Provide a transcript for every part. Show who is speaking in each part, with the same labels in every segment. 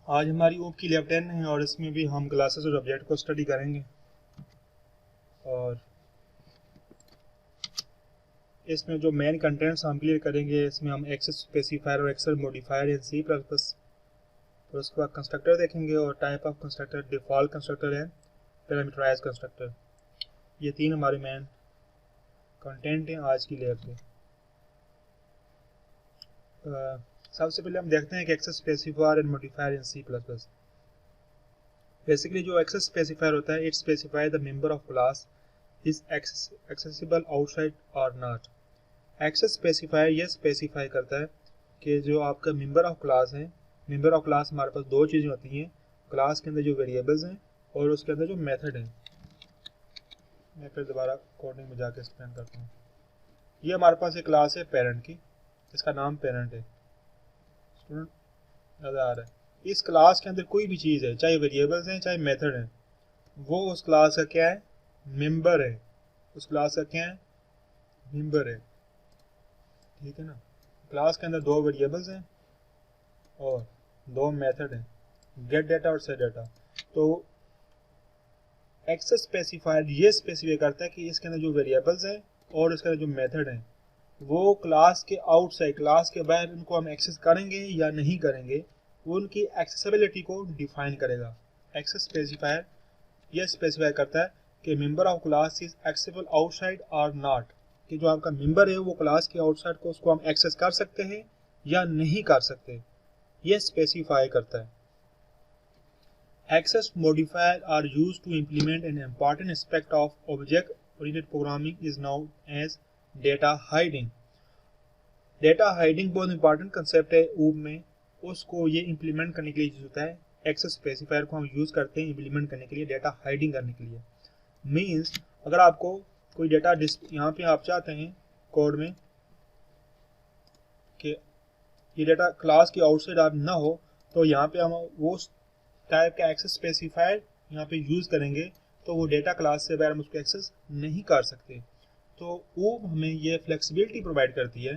Speaker 1: आज हमारी ओप की लैब 10 है और इसमें भी हम क्लासेस और ऑब्जेक्ट को स्टडी करेंगे। और इसमें जो मेन कंटेंट्स हम क्लियर करेंगे, इसमें हम एक्सेस स्पेसिफायर और एक्सेस मॉडिफायर इन C++, और उसके बाद कंस्ट्रक्टर देखेंगे और type of constructor, default constructor and parameterize constructor. ये तीन हमारे मेन कंटेंट हैं आज की लैब के। सबसे पहले हम देखते हैं कि access specifier and modifier in C++। Basically जो एक्सेस स्पेसिफायर होता है, it specify the member of class is accessible outside और नॉट। एक्सेस स्पेसिफायर यह स्पेसिफाई करता है कि जो आपका मेंबर ऑफ क्लास है, मेंबर ऑफ क्लास हमारे पास दो चीज़ें होती हैं, क्लास के अंदर जो वेरिएबल्स हैं और उसके अंदर जो मेथड हैं। मैं फिर दोबारा कोडिंग में जाकर एक्सप्लेन करता हूँ। ये हमारे पास एक क्लास है पेरेंट की, इसका नाम पेरेंट है। स्टूडेंट नज़र आ रहा है। इस क्लास के अंदर कोई भी चीज़ है, चाहे वेरिएबल्स हैं चाहे मेथड हैं, वो उस क्लास का क्या है? मेंबर है। उस क्लास का क्या है? मेंबर है। ठीक है ना। क्लास के अंदर दो वेरिएबल्स हैं और दो मेथड हैं, गेट डाटा और सेट डाटा। तो एक्सेस स्पेसिफायर ये स्पेसिफाई करता है कि इसके अंदर जो वेरिएबल्स हैं और इसके अंदर जो मेथड हैं, वो क्लास के आउटसाइड, क्लास के बाहर उनको हम एक्सेस करेंगे या नहीं करेंगे, वो उनकी एक्सेसिबिलिटी को डिफाइन करेगा। एक्सेस स्पेसिफायर यह स्पेसिफाई करता है कि member of class is accessible outside और नॉट, कि जो आपका मेंबर है वो क्लास के आउटसाइड को उसको हम एक्सेस कर सकते हैं या नहीं कर सकते, यह स्पेसिफाई करता है। Access modifiers are used to implement an important aspect of object-oriented programming is known as data hiding. Data hiding बहुत इंपॉर्टेंट कंसेप्ट है ऊब में, उसको ये इम्प्लीमेंट करने के लिए यूज होता है। एक्सेस स्पेसिफायर को हम यूज़ करते हैं इम्प्लीमेंट करने के लिए, डेटा हाइडिंग करने के लिए। मीन्स अगर आपको कोई डेटा यहाँ पे आप चाहते हैं कोड में कि ये डेटा क्लास की आउटसाइड आप ना हो, तो यहाँ पे हम वो टाइप का एक्सेस स्पेसिफायर यहाँ पे यूज़ करेंगे, तो वो डेटा क्लास से बाहर हम उसको एक्सेस नहीं कर सकते। तो वो हमें ये फ्लेक्सिबिलिटी प्रोवाइड करती है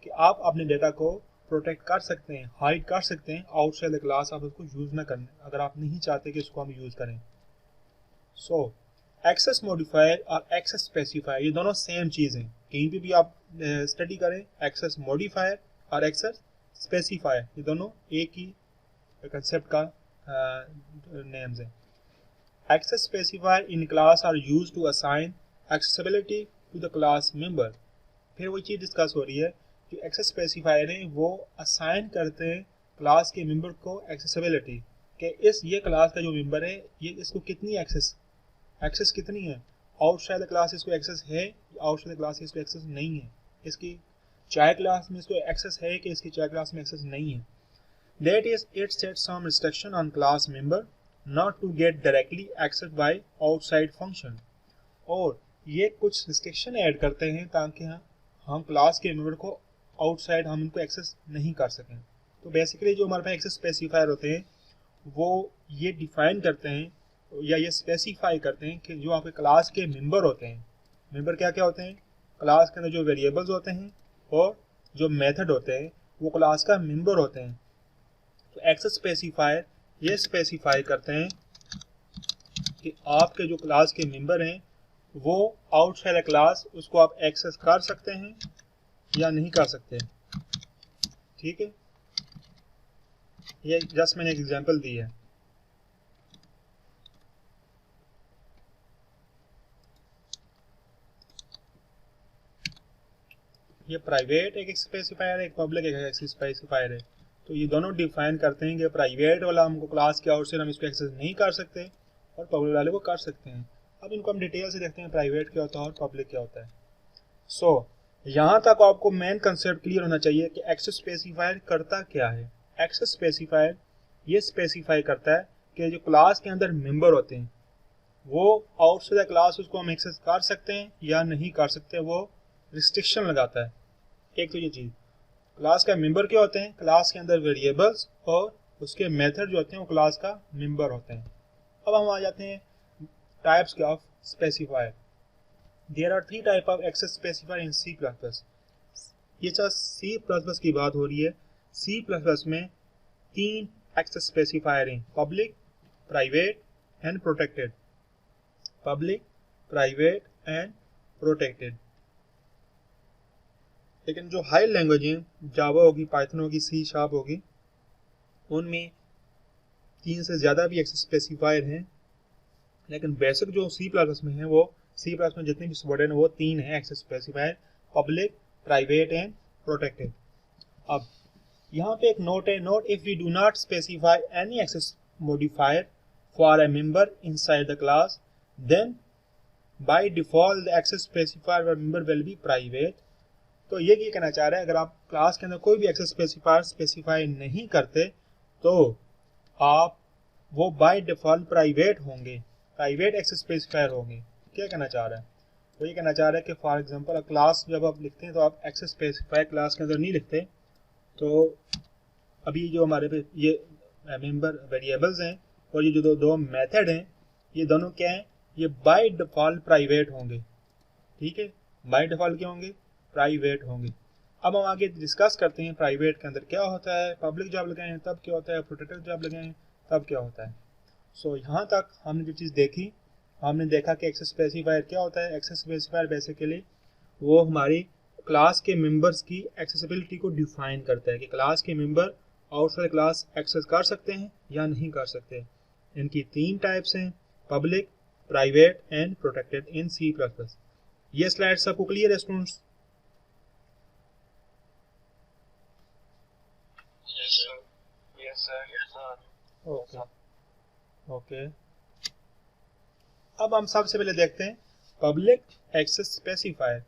Speaker 1: कि आप अपने डेटा को प्रोटेक्ट कर सकते हैं, हाइड कर सकते हैं, आउटसाइड द क्लास आप उसको यूज़ ना करें अगर आप नहीं चाहते कि इसको हम यूज़ करें। सो एक्सेस मॉडिफायर और एक्सेस स्पेसिफायर ये दोनों सेम चीज़ हैं। कहीं भी आप स्टडी करें, एक्सेस मॉडिफायर और एक्सेस स्पेसिफायर ये दोनों एक ही कंसेप्ट का names हैं। Access specifier in class are used to assign accessibility to the class member। फिर वही चीज़ डिस्कस हो रही है कि एक्सेस स्पेसिफायर हैं वो असाइन करते हैं क्लास के मेंबर को एक्सेसिबिलिटी, कि ये क्लास का जो मेंबर है ये इसको कितनी एक्सेस कितनी है, आउटसाइड द क्लास इसको एक्सेस है, आउटसाइड द क्लास इसको एक्सेस नहीं है, इसकी चाहे क्लास में इसको एक्सेस है कि इसकी चाहे क्लास में एक्सेस नहीं है। That is, it sets some restriction on class member not to get directly accessed by outside function। और ये कुछ रिस्ट्रिक्शन ऐड करते हैं ताकि हम क्लास के मेंबर को आउटसाइड हम इनको एक्सेस नहीं कर सकें। तो बेसिकली जो हमारे पास एक्सेस स्पेसिफायर होते हैं वो ये डिफाइन करते हैं या ये स्पेसिफाई करते हैं कि जो आपके क्लास के मेंबर होते हैं, मेंबर क्या क्या होते हैं, क्लास के अंदर जो वेरिएबल्स होते हैं और जो मेथड होते हैं वो क्लास का मेंबर होते हैं। तो एक्सेस स्पेसिफायर ये स्पेसिफाई करते हैं कि आपके जो क्लास के मेंबर हैं वो आउटसाइड क्लास उसको आप एक्सेस कर सकते हैं या नहीं कर सकते। ठीक है, ये जस्ट मैंने एक एग्जांपल दी है। ये प्राइवेट एक स्पेसिफायर है, एक पब्लिक एक एक्सेस स्पेसिफायर है। तो ये दोनों डिफाइन करते हैं कि प्राइवेट वाला हमको क्लास के आउटसाइड हम इसको एक्सेस नहीं कर सकते और पब्लिक वाले को कर सकते हैं। अब इनको हम डिटेल से देखते हैं, प्राइवेट क्या होता है और पब्लिक क्या होता है। सो यहाँ तक आपको मेन कंसेप्ट क्लियर होना चाहिए कि एक्सेस स्पेसिफायर करता क्या है। एक्सेस स्पेसिफायर ये स्पेसिफाई करता है कि जो क्लास के अंदर मेंबर होते हैं वो आउटसाइड द क्लास उसको हम एक्सेस कर सकते हैं या नहीं कर सकते, वो रिस्ट्रिक्शन लगाता है। एक तो ये चीज़, क्लास का मेंबर क्या होते हैं, क्लास के अंदर वेरिएबल्स और उसके मेथड जो होते हैं वो क्लास का मेंबर होते हैं। अब हम आ जाते हैं types of specifier. There are 3 type of access specifier in C++। ये C++ की बात हो रही है। C++ में 3 एक्सेस स्पेसिफायर हैं public, private and protected, public, private and protected. लेकिन जो हाई लैंग्वेज हैं, जावा होगी, पाइथन होगी, सी शार्प होगी, उनमें 3 से ज़्यादा भी एक्सेस स्पेसिफायर हैं। लेकिन बेसिक जो सी प्लस में है, वो सी प्लस में जितने भी वर्ड हैं वो 3 है access specifier, public, private and protected. अब यहाँ पे एक नोट है, note if we do not specify any access modifier for a member inside the class then by default the access specifier for member will be private. तो ये कहना चाह रहा है, अगर आप क्लास के अंदर कोई भी एक्सेस स्पेसिफायर स्पेसिफाई नहीं करते तो आप वो बाय डिफॉल्ट प्राइवेट होंगे, प्राइवेट एक्सेस स्पेसिफायर होंगे। क्या कहना चाह रहा है? वो ये कहना चाह रहा है कि फॉर एग्जांपल क्लास जब आप लिखते हैं तो आप एक्सेस स्पेसिफायर क्लास के अंदर नहीं लिखते। तो अभी जो हमारे पे ये मेंबर वेरिएबल्स हैं और ये जो दो मेथड हैं, ये दोनों क्या हैं? ये बाय डिफॉल्ट प्राइवेट होंगे। ठीक है, बाय डिफॉल्ट क्या होंगे? प्राइवेट होंगे। अब हम आगे डिस्कस करते हैं प्राइवेट के अंदर क्या होता है, पब्लिक जॉब लगाएं तब क्या होता है, प्रोटेक्टेड जॉब लगाएं तब क्या होता है। सो यहाँ तक हमने जो चीज़ देखी, हमने देखा कि एक्सेस स्पेसिफायर क्या होता है। एक्सेस स्पेसिफायर बेसिकली वो हमारी क्लास के मेंबर्स की एक्सेसिबिलिटी को डिफाइन करता है कि क्लास के मेंबर आउटसाइड क्लास एक्सेस कर सकते हैं या नहीं कर सकते। इनकी 3 टाइप्स हैं, public, private and protected in C plus plus. ये स्लाइड सबको क्लियर है स्टूडेंट्स? Okay okay. अब हम सबसे पहले देखते हैं public access specifier.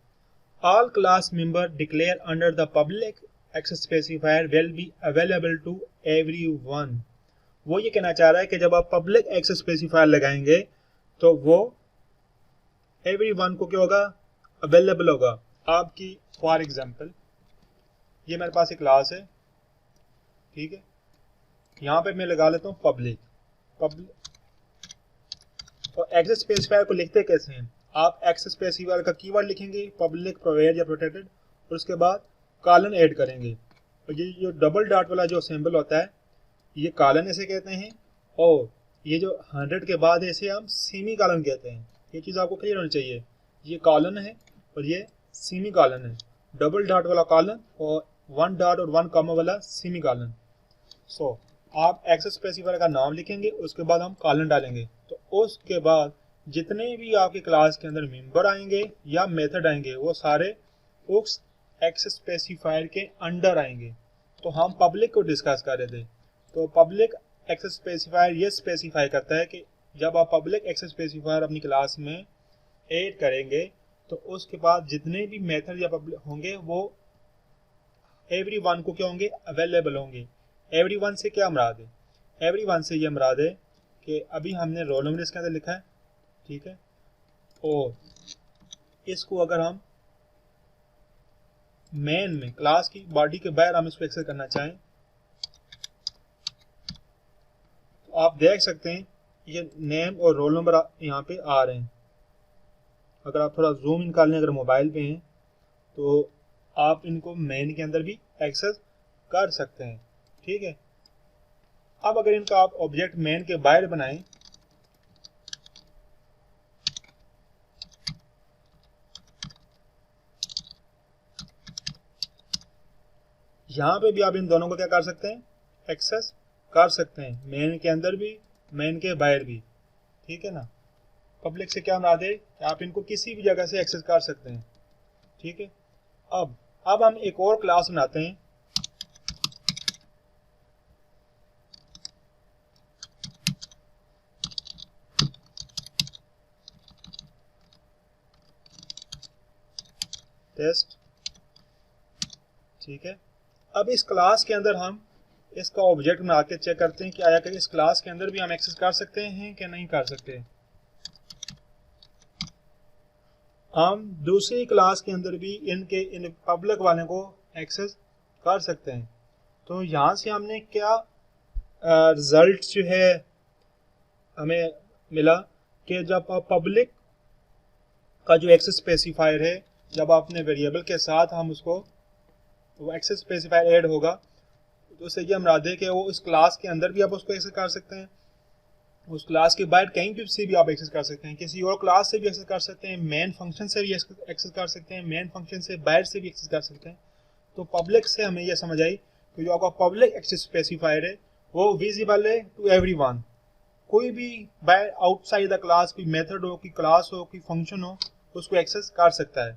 Speaker 1: All class member declare under the public access specifier will be available to everyone. वो ये कहना चाह रहा है कि जब आप पब्लिक एक्सेस स्पेसिफायर लगाएंगे तो वो एवरीवन को क्या होगा? अवेलेबल होगा आपकी। फॉर एग्जांपल ये मेरे पास एक क्लास है, ठीक है, यहाँ पे मैं लगा लेता हूँ पब्लिक। और एक्सेस स्पेसिफायर को लिखते कैसे हैं? आप एक्सेस स्पेसिफायर का कीवर्ड लिखेंगे पब्लिक, प्राइवेट या प्रोटेक्टेड, और उसके बाद कॉलन ऐड करेंगे। और ये जो डबल डॉट वाला जो सिंबल होता है, ये कॉलन ऐसे कहते हैं, और ये जो 100 के बाद है इसे हम सेमी कॉलन कहते हैं। ये चीज़ आपको क्लियर होनी चाहिए। ये कॉलन है और ये सेमी कॉलन है, डबल डॉट वाला कॉलन और 1 डॉट और 1 कॉमा वाला सेमी कॉलन। सो आप एक्सेस स्पेसिफायर का नाम लिखेंगे, उसके बाद हम कॉलन डालेंगे। तो उसके बाद जितने भी आपके क्लास के अंदर मेंबर आएंगे या मेथड आएंगे वो सारे उस एक्सेस स्पेसिफायर के अंडर आएंगे। तो हम पब्लिक को डिस्कस कर रहे थे। तो पब्लिक एक्सेस स्पेसिफायर ये स्पेसिफाई करता है कि जब आप पब्लिक एक्सेस स्पेसिफायर अपनी क्लास में ऐड करेंगे तो उसके बाद जितने भी मेथड या पब्लिक होंगे वो एवरीवन को क्या होंगे? अवेलेबल होंगे। एवरीवन से क्या मुराद है? एवरीवन से ये मुराद है कि अभी हमने रोल नंबर इसके अंदर लिखा है, ठीक है, और इसको अगर हम मेन में क्लास की बॉडी के बाहर हम इसको एक्सेस करना चाहें तो आप देख सकते हैं ये नेम और रोल नंबर यहाँ पे आ रहे हैं। अगर आप थोड़ा जूम इन कर लें, अगर मोबाइल पे हैं तो आप इनको मेन के अंदर भी एक्सेस कर सकते हैं, ठीक है। अब अगर इनका आप ऑब्जेक्ट मेन के बाहर बनाएं यहाँ पे भी आप इन दोनों को क्या कर सकते हैं? एक्सेस कर सकते हैं, मेन के अंदर भी, मेन के बाहर भी, ठीक है ना। पब्लिक से क्या मुराद है कि आप इनको किसी भी जगह से एक्सेस कर सकते हैं, ठीक है। अब हम एक और क्लास बनाते हैं, टेस्ट, ठीक है। अब इस क्लास के अंदर हम इसका ऑब्जेक्ट बना के चेक करते हैं कि आया कि इस क्लास के अंदर भी हम एक्सेस कर सकते हैं कि नहीं कर सकते। हम दूसरी क्लास के अंदर भी इन पब्लिक वाले को एक्सेस कर सकते हैं। तो यहाँ से हमने क्या रिजल्ट जो है हमें मिला कि जब आप पब्लिक का जो एक्सेस स्पेसिफायर है, जब आपने वेरिएबल के साथ हम उसको वो एक्सेस स्पेसिफायर ऐड होगा, तो उससे ये मुराद है कि वो उस क्लास के अंदर भी आप उसको एक्सेस कर सकते हैं, उस क्लास के बाहर कहीं भी से भी आप एक्सेस कर सकते हैं, किसी और क्लास से भी एक्सेस कर सकते हैं, मेन फंक्शन से भी एक्सेस कर सकते हैं, मेन फंक्शन से बाहर से भी एक्सेस कर सकते हैं। तो पब्लिक से हमें यह समझ आई कि जो आपका पब्लिक एक्सेस स्पेसिफायर है वो विजिबल है टू एवरीवन। कोई भी बाय आउटसाइड द क्लास कोई मेथड हो, कोई क्लास हो, कोई फंक्शन हो, उसको एक्सेस कर सकता है।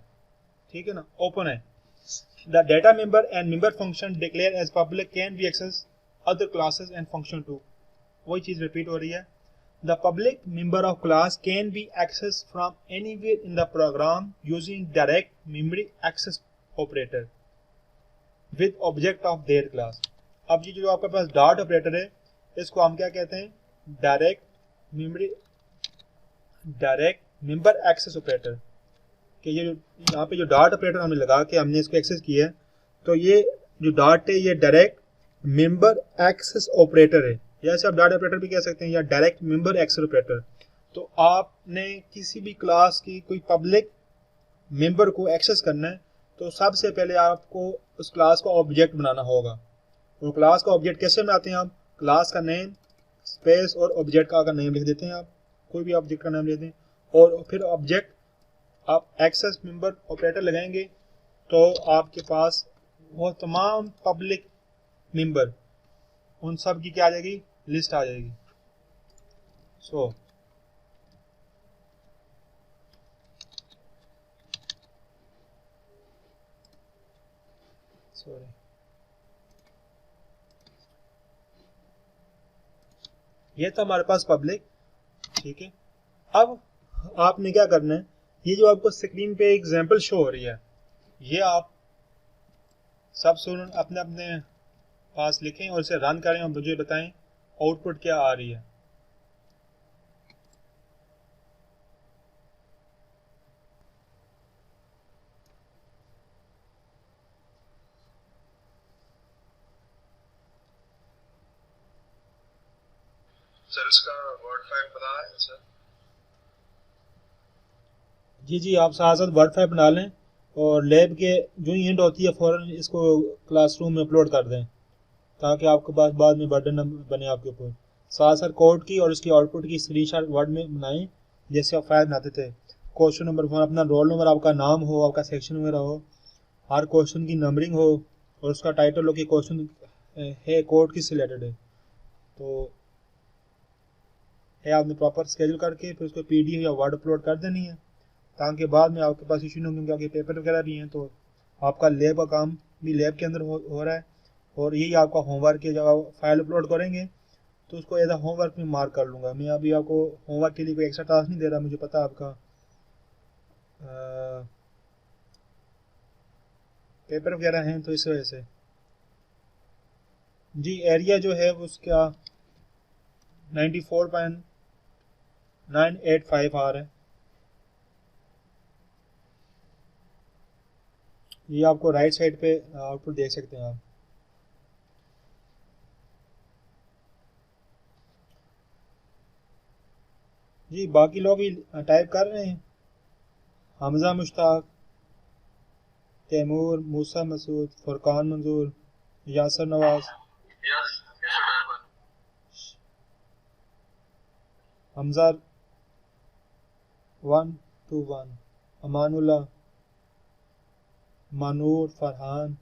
Speaker 1: ठीक है ना, ओपन है। The data member and member function declare as public can be access other classes and function too. वही चीज रिपीट हो रही है। The public member of class can be access from anywhere in the program using direct memory access operator with object of their class. अब ये जो आपके पास dot operator है, इसको हम क्या कहते हैं, डायरेक्ट मेंबर एक्सेस ऑपरेटर। कि ये यहाँ पे जो डॉट ऑपरेटर हमने लगा के हमने इसको एक्सेस किया है, तो ये जो डॉट है ये डायरेक्ट मेंबर एक्सेस ऑपरेटर है, या इसे आप डॉट ऑपरेटर भी कह सकते हैं या डायरेक्ट मेंबर एक्सेस ऑपरेटर। तो आपने किसी भी क्लास की कोई पब्लिक मेंबर को एक्सेस करना है तो सबसे पहले आपको उस क्लास का ऑब्जेक्ट बनाना होगा। वो क्लास का ऑब्जेक्ट कैसे बनाते हैं आप, क्लास का नेम स्पेस और ऑब्जेक्ट का नेम लिख देते हैं, आप कोई भी ऑब्जेक्ट का नाम ले दें और फिर ऑब्जेक्ट आप एक्सेस मेंबर ऑपरेटर लगाएंगे तो आपके पास वो तमाम पब्लिक मेंबर उन सब की क्या आ जाएगी, लिस्ट आ जाएगी। सॉरी, ये था हमारे पास पब्लिक। ठीक है, अब आपने क्या करना है, ये जो आपको स्क्रीन पे एग्जांपल शो हो रही है, ये आप सब स्टूडेंट अपने अपने पास लिखें और इसे रन करें और मुझे बताएं आउटपुट क्या आ रही है।
Speaker 2: सर इसका वर्ड फाइल बना है सर?
Speaker 1: जी आप साथ साथ वर्ड फाइल बना लें और लैब के जो ही एंड होती है फ़ौरन इसको क्लासरूम में अपलोड कर दें ताकि आपके पास बाद में बर्डन न बने आपके ऊपर। साथ साथ कोड की और इसकी आउटपुट की स्क्रीनशॉट वर्ड में बनाएं जैसे आप फाइल बनाते थे। क्वेश्चन नंबर 1 अपना रोल नंबर, आपका नाम हो, आपका सेक्शन वगैरह हो, हर क्वेश्चन की नंबरिंग हो और उसका टाइटल हो कि क्वेश्चन है कोड किस रिलेटेड है। तो है आपने प्रॉपर स्केड्यूल करके फिर उसको पीडीएफ या वर्ड अपलोड कर देनी है ताकि बाद में आपके पास इशू नहीं हो, क्योंकि पेपर वगैरह भी हैं तो आपका लैब का काम भी लैब के अंदर हो रहा है और यही आपका होमवर्क है। जब आप फाइल अपलोड करेंगे तो उसको एज अ होमवर्क में मार्क कर लूँगा मैं। अभी आपको होमवर्क के लिए कोई एक्स्ट्रा टास्क नहीं दे रहा, मुझे पता है आपका पेपर वगैरह हैं तो इस वजह से। जी एरिया जो है वो उसका 94.985 आ रहा है। ये आपको राइट साइड पे आउटपुट देख सकते हैं आप। जी बाकी लोग भी टाइप कर रहे हैं, हमजा मुश्ताक, तैमूर, मूसा मसूद, फुरकान मंजूर, यासर नवाज, हमजा 121, अमानुल्लाह, मानूर, फरहान,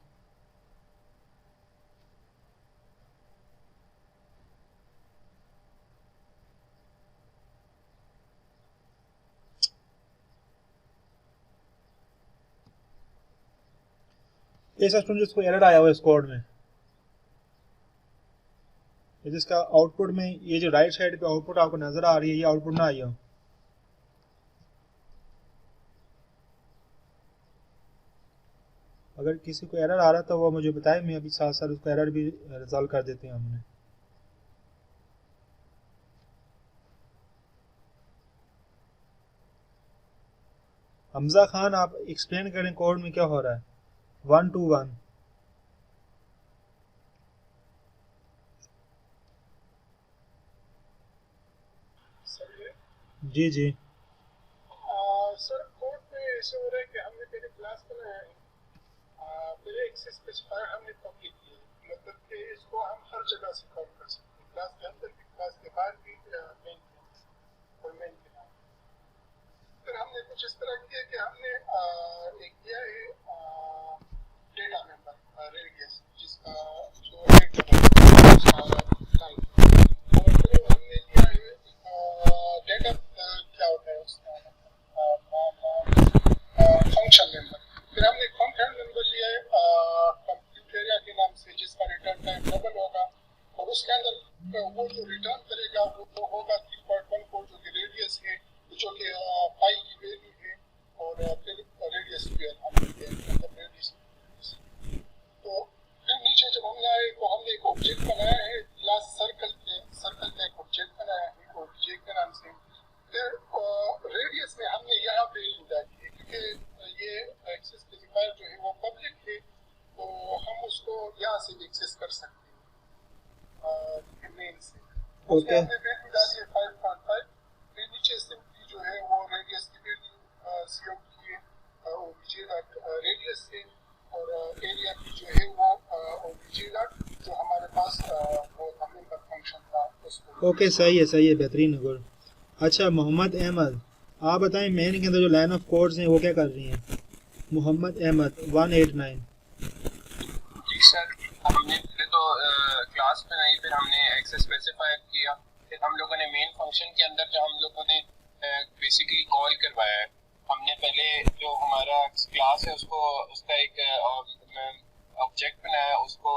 Speaker 1: ऐसा स्टूडेंट जिसको एरर आया हुआ है इस कोड में, जिसका आउटपुट में ये जो राइट साइड पे आउटपुट आपको नजर आ रही है ये आउटपुट ना आई हो। अगर किसी को एरर आ रहा था वो मुझे बताए, मैं अभी साथ साथ उसको एरर भी रिजॉल्व कर देते हैं हमने। हमजा खान आप एक्सप्लेन करें कोड में क्या हो रहा है। 121 जी
Speaker 2: सर कोड में ऐसे हो रहा है कि हमने पहले क्लास बनाया है, पहले एक्सेस स्पेसिफायर हमने पब्लिक किया, मतलब कि इसको हम हर जगह से कॉल कर सकते हैं, क्लास के अंदर भी, क्लास के बाहर भी, मेन और मेन के नाम। फिर हमने कुछ इस तरह किया कि हमने एक किया है डेटा मेंबर रेडियस, जिसका जो और फिर हमने किया है डेटा क्या होता है उसका फंक्शन मेंबर। फिर हमने फंक्शन मेंबर लिया है कंप्यूट एरिया के नाम से, जिसका रिटर्न टाइम डबल होगा और उसके अंदर वो जो रिटर्न करेगा वो होगा 3.14 जो कि रेडियस है, जो कि पाई की वैल्यू है, और फिर रेडियस स्क्वायर हमने मतलब रेडियस। तो फिर नीचे जब हमने आए तो हमने एक ऑब्जेक्ट बनाया है क्लास सर्कल का एक ऑब्जेक्ट बनाया है ऑब्जेक्ट के नाम से। फिर रेडियस में हमने यहाँ वैल्यू डाली है, क्योंकि ये एक्सेस स्पेसिफायर जो है वो पब्लिक है, तो हम उसको यहाँ से भी एक्सेस कर सकते हैं मेन से। उसमें हमने वैल्यू डाली है 5.5। फिर नीचे सिंपली जो है वो रेडियस की वैल्यू सीओ की है ओबीजे रेडियस से, और एरिया की जो है वो ओबीजे जो हमारे पास वो मेंबर फंक्शन था उसको।
Speaker 1: ओके, सही है, बेहतरीन है, गुड। अच्छा मोहम्मद अहमद, आप बताएं मेन के अंदर जो लाइन ऑफ कोड्स हैं वो क्या कर रही हैं? मोहम्मद अहमद 189।
Speaker 3: जी सर, हमने पहले तो क्लास बनाई, फिर हमने एक्सेस स्पेसिफाई किया, फिर हम लोगों ने मेन फंक्शन के अंदर जो हम लोगों ने बेसिकली कॉल करवाया है। हमने पहले जो हमारा क्लास है उसको उसका एक ऑब्जेक्ट बनाया, उसको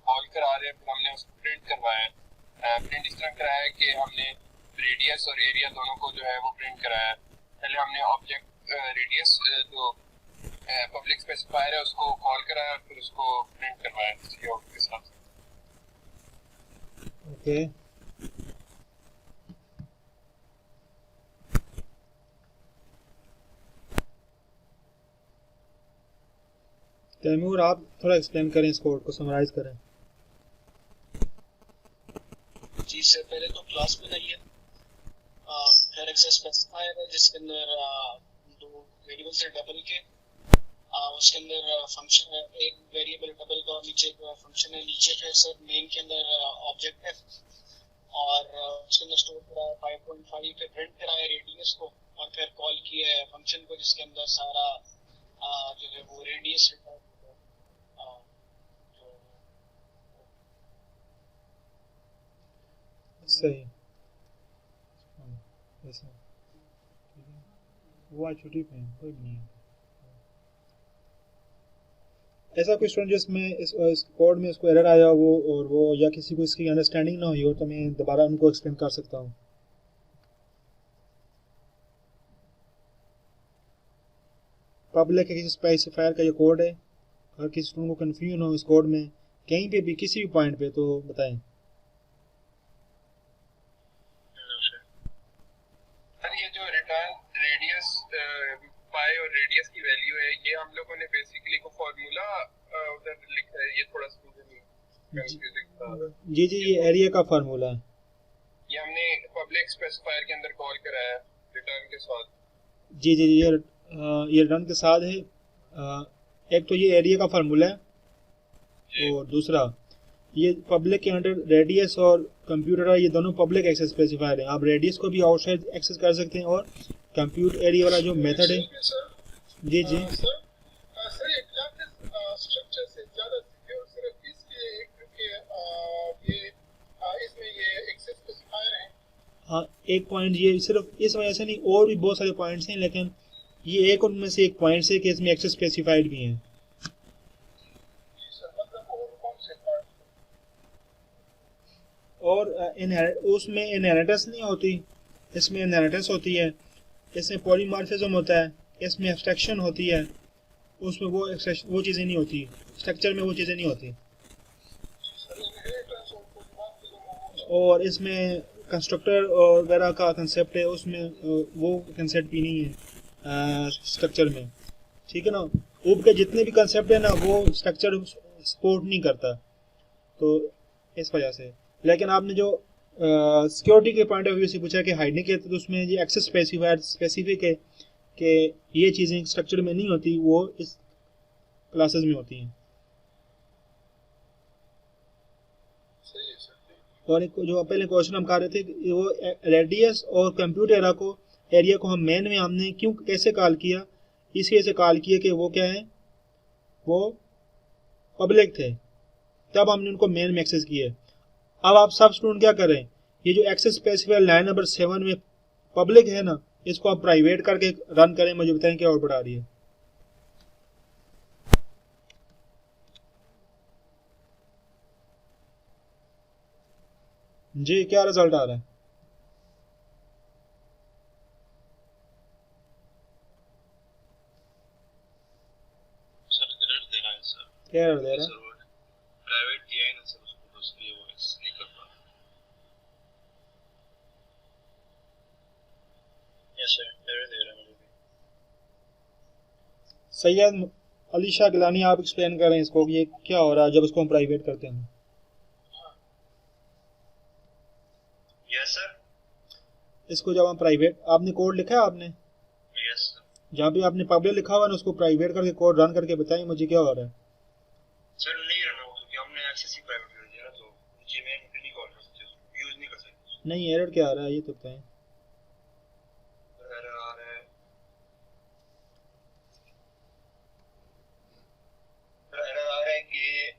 Speaker 3: कॉल करा रहे हैं, फिर हमने उसको प्रिंट करवाया है। प्रिंट इस तरह कराया है कि हमने रेडियस और एरिया दोनों को जो है वो प्रिंट कराया है। पहले हमने ऑब्जेक्ट रेडियस जो पब्लिक स्पेसिफायर है उसको कॉल कराया, फिर उसको प्रिंट करवाया सीओ के साथ।
Speaker 1: ओके, तैमूर आप थोड़ा एक्सप्लेन करें, इस कोड को समराइज करें।
Speaker 4: जी सर, पहले तो क्लास बनाइए, फिर एक्सेस स्पेसिफायर है जिसके अंदर दो वेरिएबल्स है डबल के, उसके अंदर फंक्शन है, एक वेरिएबल डबल का, नीचे फंक्शन है, नीचे फिर सर मेन के अंदर ऑब्जेक्ट है, और उसके अंदर स्टोर करा है 5.5 पे प्रिंट करा है रेडियस को, और फिर कॉल किया है फंक्शन को जिसके अंदर सारा जो है वो रेडियस रिटर्न
Speaker 1: सही, ऐसा वो आज छुट्टी पे हैं, कोई भी नहीं है। ऐसा कोई स्टूडेंट जिसमें इस कोड में इसको एरर आया वो और वो या किसी को इसकी अंडरस्टैंडिंग ना हुई हो, तो मैं दोबारा उनको एक्सप्लेन कर सकता हूँ। पब्लिक एक्सेस स्पेसिफायर का ये कोड है, अगर किसी स्टूडेंट को कन्फ्यूजन हो इस कोड में कहीं पे भी किसी भी पॉइंट पे तो बताएं।
Speaker 3: सर ये जो रिटर्न रेडियस पाई और रेडियस की वैल्यू है, ये हम लोगों ने बेसिकली को फार्मूला उधर लिखा है, ये थोड़ा कंफ्यूजिंग था।
Speaker 1: जी, ये एरिया का फार्मूला है,
Speaker 3: ये हमने पब्लिक स्पेसिफायर के अंदर कॉल कराया रिटर्न के साथ।
Speaker 1: जी ये रिटर्न के साथ है। एक तो ये एरिया का फार्मूला है और दूसरा ये पब्लिक के अंडर रेडियस और कंप्यूटर ये दोनों पब्लिक एक्सेस स्पेसिफायर हैं। आप रेडियस को भी आउटसाइड एक्सेस कर सकते हैं और कंप्यूट एरिया वाला जो मेथड है। जी
Speaker 2: सर ये क्लास स्ट्रक्चर से ज़्यादा सिक्योर सिर्फ इसलिए है क्योंकि ये इसमें ये एक्सेस स्पेसिफायर है।
Speaker 1: हाँ, एक पॉइंट ये सिर्फ इस वजह से नहीं, और भी बहुत सारे पॉइंट्स हैं, लेकिन ये एक उनमें से एक पॉइंट है कि इसमें एक्सेस स्पेसिफाइड भी हैं। और उसमें इनहेरिटेंस नहीं होती, इसमें इनहेरिटेंस होती है। इसमें पॉलीमॉर्फिज्म होता है, इसमें एब्स्ट्रैक्शन होती है, उसमें वो चीज़ें नहीं होती, स्ट्रक्चर में वो चीज़ें नहीं होती। और इसमें कंस्ट्रक्टर और वगैरह का कंसेप्ट है, उसमें वो कंसेप्ट भी नहीं है स्ट्रक्चर में, ठीक है ना। ऊब के जितने भी कंसेप्ट है ना वो स्ट्रक्चर सपोर्ट नहीं करता, तो इस वजह से। लेकिन आपने जो सिक्योरिटी के पॉइंट ऑफ व्यू से पूछा कि हाइडने के, तो उसमें ये एक्सेस स्पेसिफायर स्पेसिफिक है कि ये चीज़ें स्ट्रक्चर में नहीं होती, वो इस क्लासेस में होती हैं। और एक जो पहले क्वेश्चन हम कर रहे थे वो रेडियस और कंप्यूट एरिया को हम मेन में हमने क्यों कैसे कॉल किया, इसलिए से कॉल किया कि वो क्या है, वो पब्लिक थे, तब हमने उनको मेन में एक्सेस किया। अब आप सब स्टूडेंट क्या करें, ये जो एक्सेस स्पेसिफायर लाइन नंबर 7 में पब्लिक है ना, इसको आप प्राइवेट करके रन करें, मुझे बताएं क्या आउटपुट आ रही है। जी क्या रिजल्ट आ रहा है?
Speaker 5: सर एरर दे रहा है सर।
Speaker 1: क्या एरर दे रहा है?
Speaker 5: प्राइवेट किया है ना सर उसको, तो इसलिए वो एक्सेस नहीं कर पा रहा। यस सर, एरर दे रहा है मुझे भी।
Speaker 1: सैयद अली शाह गिलानी, आप एक्सप्लेन करें इसको कि ये क्या हो रहा है जब इसको हम प्राइवेट करते हैं।
Speaker 5: Yes sir.
Speaker 1: इसको जब हम प्राइवेट, आपने कोड लिखा है आपने?
Speaker 5: Yes sir.
Speaker 1: जहाँ भी आपने पब्लिक लिखा हुआ है ना, उसको प्राइवेट करके कोड रन करके बताएं मुझे क्या हो रहा है।
Speaker 5: सर नहीं रन हो क्योंकि हमने एक्सेस ही प्राइवेट कर दिया ना, तो नीचे में नहीं कॉल कर सकते, यूज नहीं कर सकते।
Speaker 1: नहीं, एरर क्या आ रहा है ये तो बताएं।
Speaker 5: एरर आ रहा है, एरर आ रहा है कि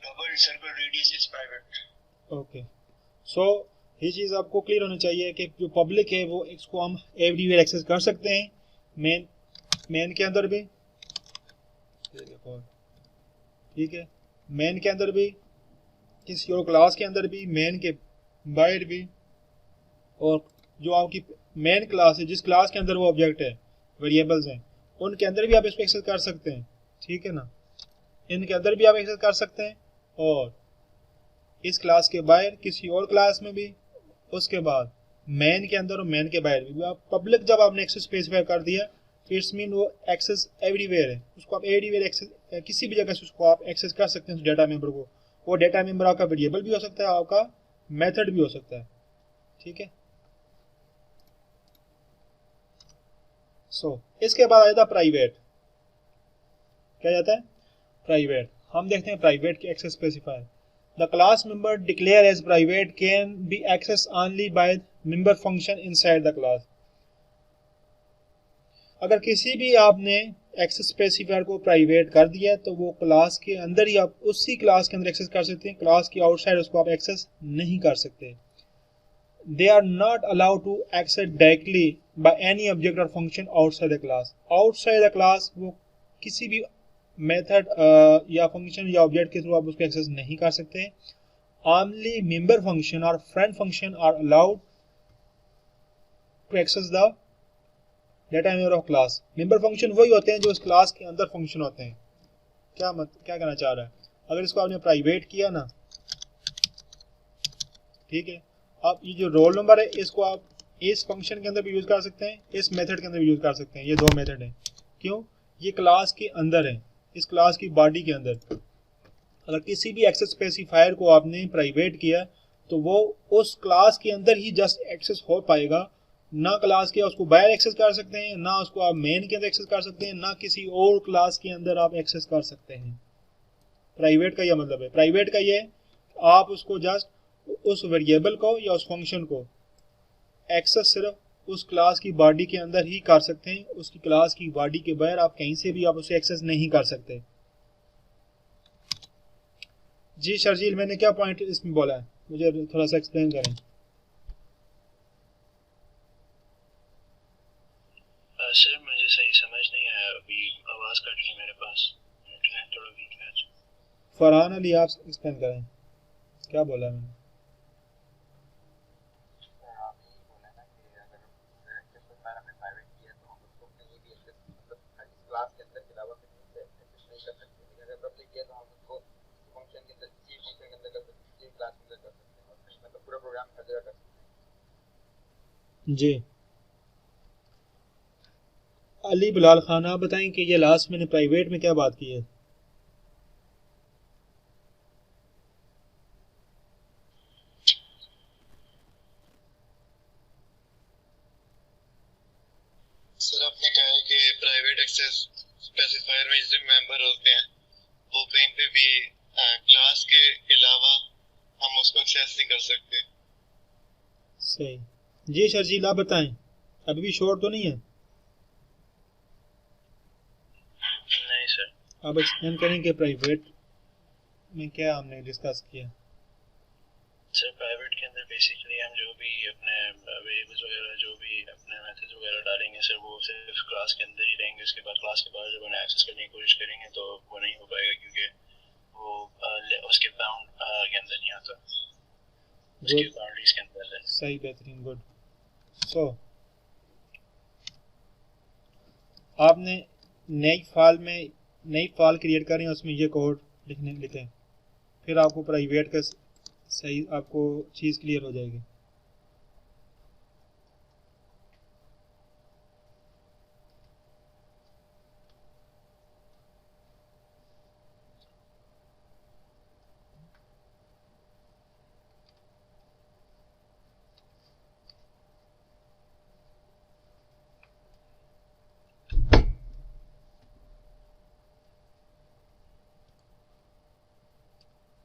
Speaker 5: double circle radius is private.
Speaker 1: Okay, so ये चीज़ आपको क्लियर होनी चाहिए कि जो पब्लिक है वो इसको हम एवरीवेयर एक्सेस कर सकते हैं, मेन के अंदर भी, ठीक है, मेन के अंदर भी, किसी और क्लास के अंदर भी, मेन के बाहर भी, और जो आपकी मेन क्लास है जिस क्लास के अंदर वो ऑब्जेक्ट है, वेरिएबल्स हैं, उनके अंदर भी आप इसको एक्सेस कर सकते हैं, ठीक है ना, इनके अंदर भी आप एक्सेस कर सकते हैं, और इस क्लास के बाहर किसी और क्लास में भी, उसके बाद मेन के अंदर और मेन के बाहर भी। आप पब्लिक जब आपने एक्सेस स्पेसिफाई कर दिया तो इट्स मीन वो एक्सेस एवरीवेयर है, उसको आप एवरीवेयर एक्सेस, किसी भी जगह से उसको आप एक्सेस कर सकते हैं उस डेटा मेंबर को। वो डेटा मेंबर आपका वेरिएबल भी हो सकता है, आपका मेथड भी हो सकता है, ठीक है। इसके बाद आ जाता है प्राइवेट। क्या जाता है? प्राइवेट। हम देखते हैं प्राइवेट की access specifier. The class member declared as private can be accessed only by member function inside the class. अगर किसी भी आपने एक्सेस स्पेसिफायर को प्राइवेट कर दिया तो वो क्लास के अंदर ही आप उसी क्लास के अंदर एक्सेस कर सकते हैं, क्लास की आउटसाइड उसको आप एक्सेस नहीं कर सकते। They are not allowed to access directly by any object or function outside the class. Outside the class वो किसी भी मेथड या फंक्शन या ऑब्जेक्ट के थ्रू आप उसको एक्सेस नहीं कर सकते। ओनली मेंबर फंक्शन और friend function are allowed to access the data member of class. Member function वही होते हैं जो उस क्लास के अंदर फंक्शन होते हैं। क्या कहना चाह रहा है? अगर इसको आपने प्राइवेट किया ना, ठीक है, अब ये जो रोल नंबर है इसको आप इस फंक्शन के अंदर भी यूज कर सकते हैं, इस मेथड के अंदर भी यूज कर सकते हैं। ये दो मेथड हैं। क्यों? ये क्लास के अंदर है, इस क्लास की बॉडी के अंदर। अगर किसी भी एक्सेस स्पेसिफायर को आपने प्राइवेट किया तो वो उस क्लास के अंदर ही जस्ट एक्सेस हो पाएगा, ना क्लास के उसको बाहर एक्सेस कर सकते हैं, ना उसको आप मेन के अंदर एक्सेस कर सकते हैं, ना किसी और क्लास के अंदर आप एक्सेस कर सकते हैं। प्राइवेट का यह मतलब है। प्राइवेट का ये आप उसको जस्ट उस वेरिएबल को या उस फंक्शन को एक्सेस सिर्फ उस क्लास की बॉडी के अंदर ही कर सकते हैं, उसकी क्लास की बॉडी के बाहर आप कहीं से भी आप उसे एक्सेस नहीं कर सकते। जी शर्जील, मैंने क्या पॉइंट इसमें बोला है, मुझे थोड़ा सा एक्सप्लेन करें।
Speaker 5: सर मुझे सही समझ नहीं आया, अभी आवाज कट रही है मेरे पास, इंटरनेट थोड़ा वीक है आज।
Speaker 1: फरहान अली, आप एक्सप्लेन करें क्या बोला मैंने। जी अली बिलाल खान, आप बताएं कि ये लास्ट मैंने प्राइवेट में क्या बात की है।
Speaker 5: सर आपने कहा है कि प्राइवेट एक्सेस स्पेसिफायर में जो मेंबर होते हैं वो कहीं पे भी क्लास के अलावा हम उसको एक्सेस नहीं कर सकते।
Speaker 1: सही। जी शर्जील आप बताएं, अभी भी शोर तो नहीं है?
Speaker 5: नहीं सर।
Speaker 1: आप एक्सप्लेन करें कि प्राइवेट में क्या हमने डिस्कस किया।
Speaker 5: सर प्राइवेट के अंदर बेसिकली हम जो भी अपने वेरिएबल्स वगैरह जो भी अपने मेथड्स वगैरह डालेंगे सर वो सिर्फ क्लास के अंदर ही रहेंगे। उसके बाद क्लास के बाहर जब उन्हें एक्सेस करने की कोशिश करेंगे तो वो नहीं हो पाएगा क्योंकि वो उसके बाउंड के अंदर नहीं आता, उसके बाउंड्रीज के अंदर है।
Speaker 1: सही, बेहतरीन, गुड। सो आपने नई फाइल क्रिएट करें, उसमें ये कोड लिखें, फिर आपको प्राइवेट का सही आपको चीज़ क्लियर हो जाएगी।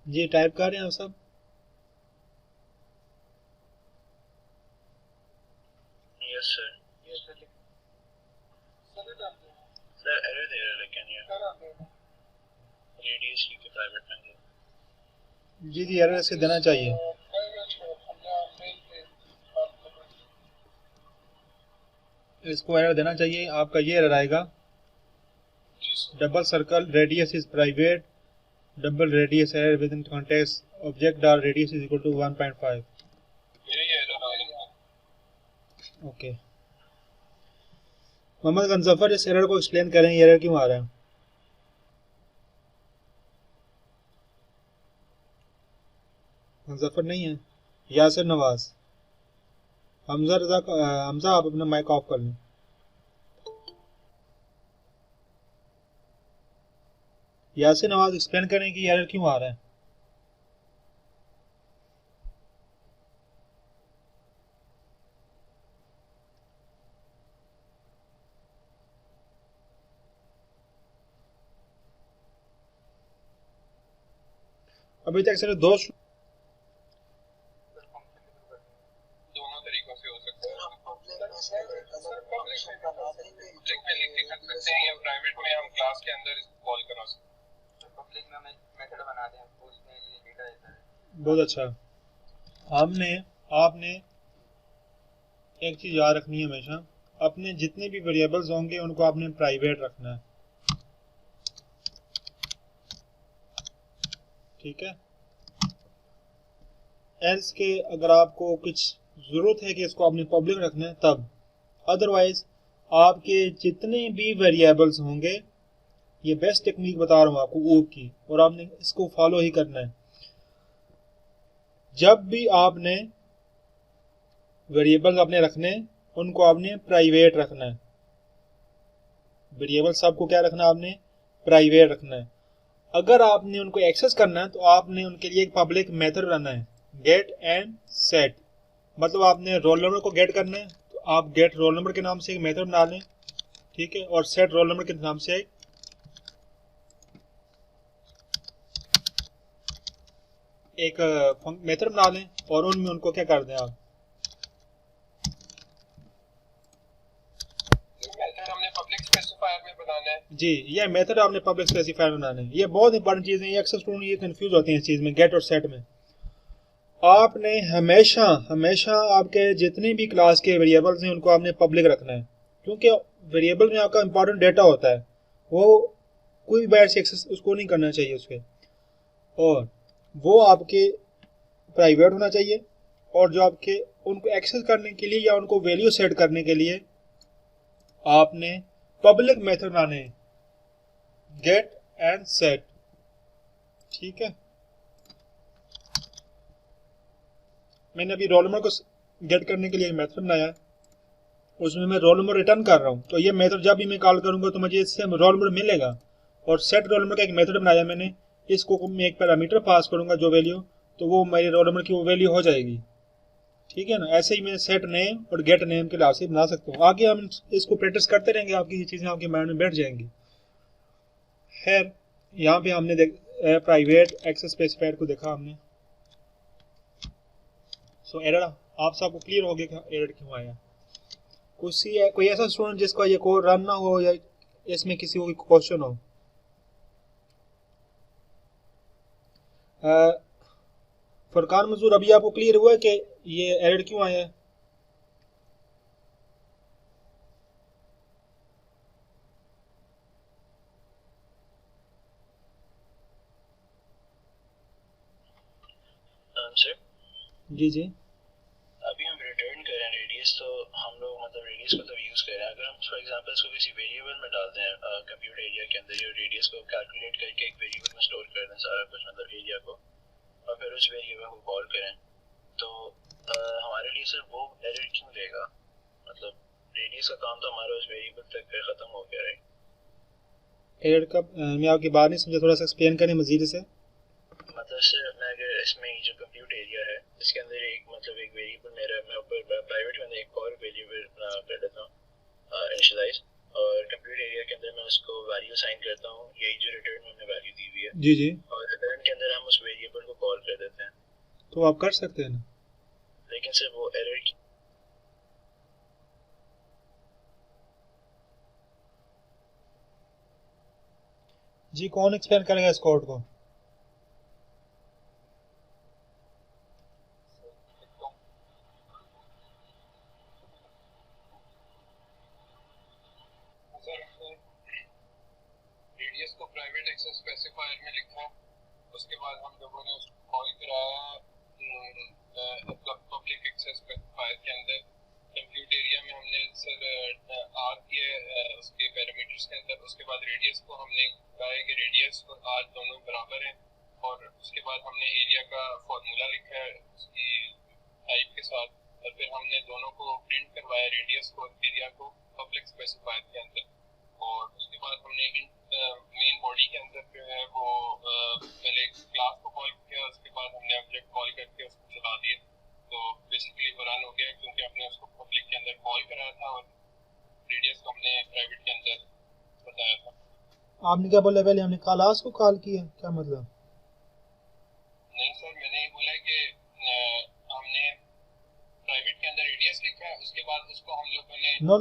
Speaker 1: जी टाइप कर रहे हैं आप सब?
Speaker 5: Yes sir. सर एरर दे रहा है लेकिन ये रेडियस की प्राइवेट में।
Speaker 1: जी एरर से देना चाहिए। इसको एरर देना चाहिए, आपका ये एरर आएगा, double circle radius is private, double radius error within context object are radius is equal to 1.5। Okay Mohammad Ghazanfar, इस एरर को एक्सप्लेन करें, ये एरर क्यों आ रहा है? गंजफर नहीं है? यासिर नवाज, हमजा आप अपना माइक ऑफ कर लें। यासिर नवाज एक्सप्लेन करें कि एरर क्यों आ रहा है। अभी तक सिर्फ दोनों
Speaker 3: तरीकों से हो सकता है। पब्लिक में लिख के कर सकते हैं या प्राइवेट में हम क्लास के अंदर कॉल करा सकते हैं। पब्लिक में हम मेथड बना दें उसमें ये डेटा देता है।
Speaker 1: बहुत अच्छा। आपने एक चीज़ याद रखनी है हमेशा, अपने जितने भी वेरिएबल्स होंगे उनको आपने प्राइवेट रखना है, ठीक है? एल्स के अगर आपको कुछ ज़रूरत है कि इसको आपने पब्लिक रखना है तब, अदरवाइज आपके जितने भी वेरिएबल्स होंगे, ये बेस्ट टेक्निक बता रहा हूँ आपको ऊप की, और आपने इसको फॉलो ही करना है। जब भी आपने वेरिएबल्स आपने रखने, उनको आपने प्राइवेट रखना है। वेरिएबल सबको क्या रखना है? आपने प्राइवेट रखना है। अगर आपने उनको एक्सेस करना है तो आपने उनके लिए एक पब्लिक मेथड बनाना है, गेट एंड सेट। मतलब आपने रोल नंबर को गेट करना है तो आप गेट रोल नंबर के नाम से एक मेथड बना लें, ठीक है, और सेट रोल नंबर के नाम से एक मेथड बना लें और उनमें उनको क्या कर दें आप,
Speaker 3: हमने पब्लिक स्पेसिफायर में बनाना है।
Speaker 1: जी ये मेथड आपने पब्लिक स्पेसिफायर में बनाना है। ये बहुत इंपॉर्टेंट चीज़ है, ये अक्सर स्टूडेंट ये कंफ्यूज होते हैं इस चीज़ में, गेट और सेट में। आपने हमेशा आपके जितने भी क्लास के वेरिएबल्स हैं उनको आपने पब्लिक रखना है, क्योंकि वेरिएबल में आपका इंपॉर्टेंट डेटा होता है, वो कोई भी बाहर से एक्सेस उसको नहीं करना चाहिए उसके, और वो आपके प्राइवेट होना चाहिए। और जो आपके उनको एक्सेस करने के लिए या उनको वैल्यू सेट करने के लिए आपने पब्लिक मेथड बनाने हैं, गेट एंड सेट, ठीक है? मैंने अभी रोल नंबर को गेट करने के लिए मेथड बनाया है, उसमें मैं रोल नंबर रिटर्न कर रहा हूँ, तो ये मेथड जब भी मैं कॉल करूँगा तो मुझे इससे रोल नंबर मिलेगा। और सेट रोल नंबर का एक मेथड बनाया मैंने, इसको मैं एक पैरामीटर पास करूँगा जो वैल्यू, तो वो मेरे रोल नंबर की वो वैल्यू हो जाएगी, ठीक है ना? ऐसे ही मैं सेट नेम और गेट नेम के लिहाज से बना सकता हूँ। आगे हम इसको प्रैक्टिस करते रहेंगे, आपकी ये चीज़ें आपके माइंड में बैठ जाएंगी। खैर यहाँ पे हमने प्राइवेट एक्सेस स्पेसिफायर को देखा हमने। सो एरर आप सबको क्लियर हो गया कि एरर क्यों आया। कोई ऐसा स्टूडेंट जिसका ये कोड रन ना हो या इसमें किसी को क्वेश्चन हो? फरकान मजूर, अभी आपको क्लियर हुआ है कि ये एरर क्यों आया है?
Speaker 5: सर
Speaker 1: जी जी।
Speaker 5: अभी हम रिटर्न कर रहे हैं रेडियस, तो हम लोग मतलब रेडियस को तो यूज़ कर रहे हैं। अगर हम फॉर एग्जांपल इसको किसी वेरिएबल में डालते हैं कंप्यूट एरिया के अंदर, ये रेडियस को कैलकुलेट करके एक वेरिएबल में स्टोर कर दें सारा कुछ मतलब एरिया को, और फिर उस वेरिएबल को कॉल करें, तो हमारे लिए सर वो एरर क्यों देगा? मतलब रेडियस का काम तो हमारा उस वेरिएबल तक ख़त्म हो गया है।
Speaker 1: एरर कब? मैं आपकी बात नहीं समझा, थोड़ा सा एक्सप्लेन करें मजीद से।
Speaker 5: मतलब सर मैं अगर इसमें जो कंप्यूट एरिया है इसके अंदर एक मतलब एक वेरिएबल मेरा, मैं ऊपर प्राइवेट के अंदर एक और वेरिएबल कर देता हूँ इनिशियलाइज, और कंप्यूट एरिया के अंदर मैं उसको वैल्यू असाइन करता हूँ, यही जो रिटर्न में हमने वैल्यू दी हुई है।
Speaker 1: जी जी।
Speaker 5: और रिटर्न के अंदर हम उस वेरिएबल को कॉल कर देते हैं।
Speaker 1: तो आप कर सकते हैं ना,
Speaker 5: लेकिन सर वो एरर
Speaker 1: जी कौन एक्सप्लेन करेगा इस कोड को?
Speaker 3: रेडियस को प्राइवेट एक्सेस स्पेसिफायर में लिखा, उसके बाद हम लोगों ने उसको कॉल कराया पब्लिक एक्सेस स्पेसिफायर के अंदर। कंप्यूट एरिया में हमने सर आर दिए उसके पैरामीटर्स के अंदर। उसके बाद रेडियस को हमने कहा कि रेडियस और आर दोनों बराबर हैं, और उसके बाद हमने एरिया का फॉर्मूला लिखा है उसकी टाइप के साथ, और फिर हमने दोनों को प्रिंट करवाया, रेडियस को और एरिया को, पब्लिक स्पेसिफायर के अंदर। और उसके बाद हमने मेन बॉडी के अंदर जो है वो पहले क्लास को कॉल किया, उसके बाद हमने ऑब्जेक्ट कॉल करके उसको चला दिया। तो बेसिकली वो रन हो गया क्योंकि हमने उसको पब्लिक के अंदर कॉल कराया था और रेडियस को हमने प्राइवेट के अंदर बताया था।
Speaker 1: आपने क्या बोला पहले? हमने क्लास को कॉल किया, क्या मतलब?
Speaker 3: नहीं सर, मैंने ये बोला कि हमने प्राइवेट के अंदर रेडियस लिखा है, उसके बाद उसको हम लोगों ने
Speaker 1: नो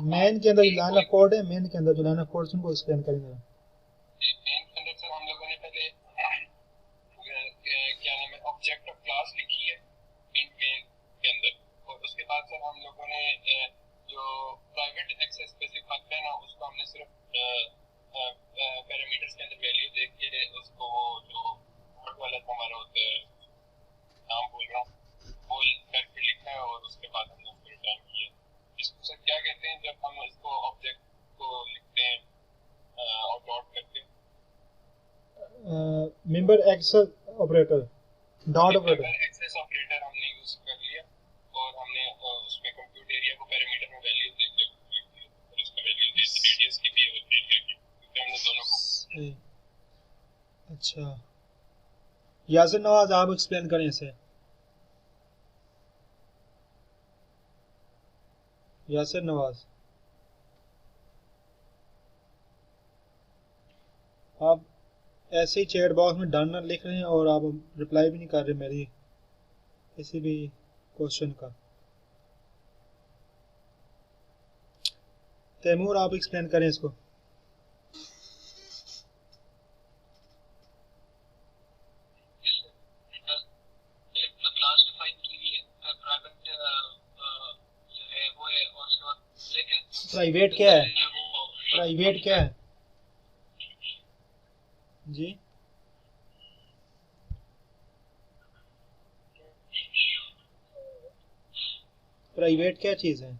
Speaker 1: मेन के अंदर लाइन ऑफ कोड है, मेन के अंदर जो लाइन ऑफ कोड है उनको एक्सप्लेन करेंगे।
Speaker 3: मेन के अंदर सर हम लोगों ने पहले क्या नाम है ऑब्जेक्ट ऑफ क्लास लिखी है मेन के अंदर, और उसके बाद सर हम लोगों ने जो प्राइवेट एक्सेस स्पेसिफायर है ना, उसको हमने सिर्फ पैरामीटर्स के अंदर वैल्यू देख के उसको जो वर्ड वाला हमारा होता है, नाम बोल रहा हूँ, वो करके लिखा है, और उसके बाद हमने उसको रिटर्न किया। इसको सर क्या कहते हैं जब हम इसको ऑब्जेक्ट को लिखते हैं और डॉट करके?
Speaker 1: Member access operator, dot operator.
Speaker 3: Access operator हमने यूज कर लिया, और हमने उसमें कंप्यूट एरिया को पैरामीटर में वैल्यू दे के और उसका वैल्यू दे दी रेडियस की भी और एरिया की, क्योंकि हमने दोनों को।
Speaker 1: अच्छा, यासिर नवाज आप एक्सप्लेन करें इसे। यासिर नवाज, आप ऐसे ही चैट बॉक्स में डन लिख रहे हैं और आप रिप्लाई भी नहीं कर रहे मेरी किसी भी क्वेश्चन का। तैमूर आप एक्सप्लेन करें इसको। प्राइवेट क्या है? प्राइवेट क्या है जी? प्राइवेट क्या चीज़ है?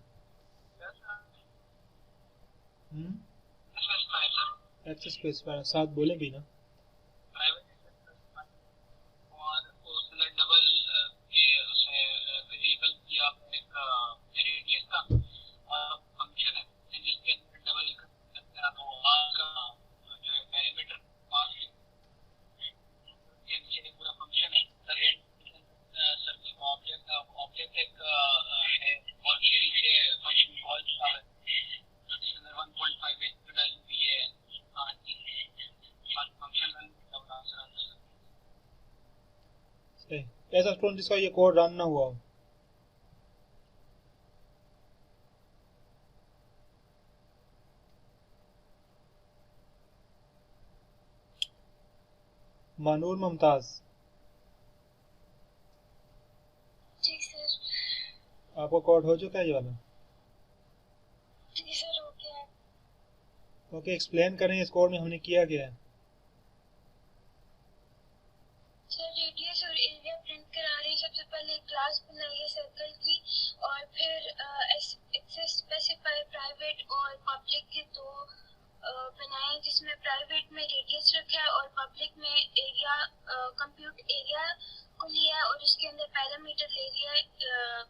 Speaker 1: एक्सेस स्पेसिफायर साथ बोले भी ना। ऐसा स्टूडेंट जिसका ये कोड रन ना हुआ हो। मानूर मुमताज,
Speaker 6: जी सर।
Speaker 1: आपको कोड हो चुका है ये वाला?
Speaker 6: जी सर, हो गया है।
Speaker 1: ओके, एक्सप्लेन करें इस कोड में हमने किया क्या है।
Speaker 6: सर रेडियस और एरिया प्रिंट करा रहे हैं। सबसे पहले क्लास बनाई है सर्कल की, और फिर एक्सेस स्पेसिफाई प्राइवेट और पब्लिक के दो बनाए, जिसमें प्राइवेट में रेडियस रखा है और पब्लिक में एरिया, कंप्यूट एरिया को लिया है, और उसके अंदर पैरामीटर ले लिया है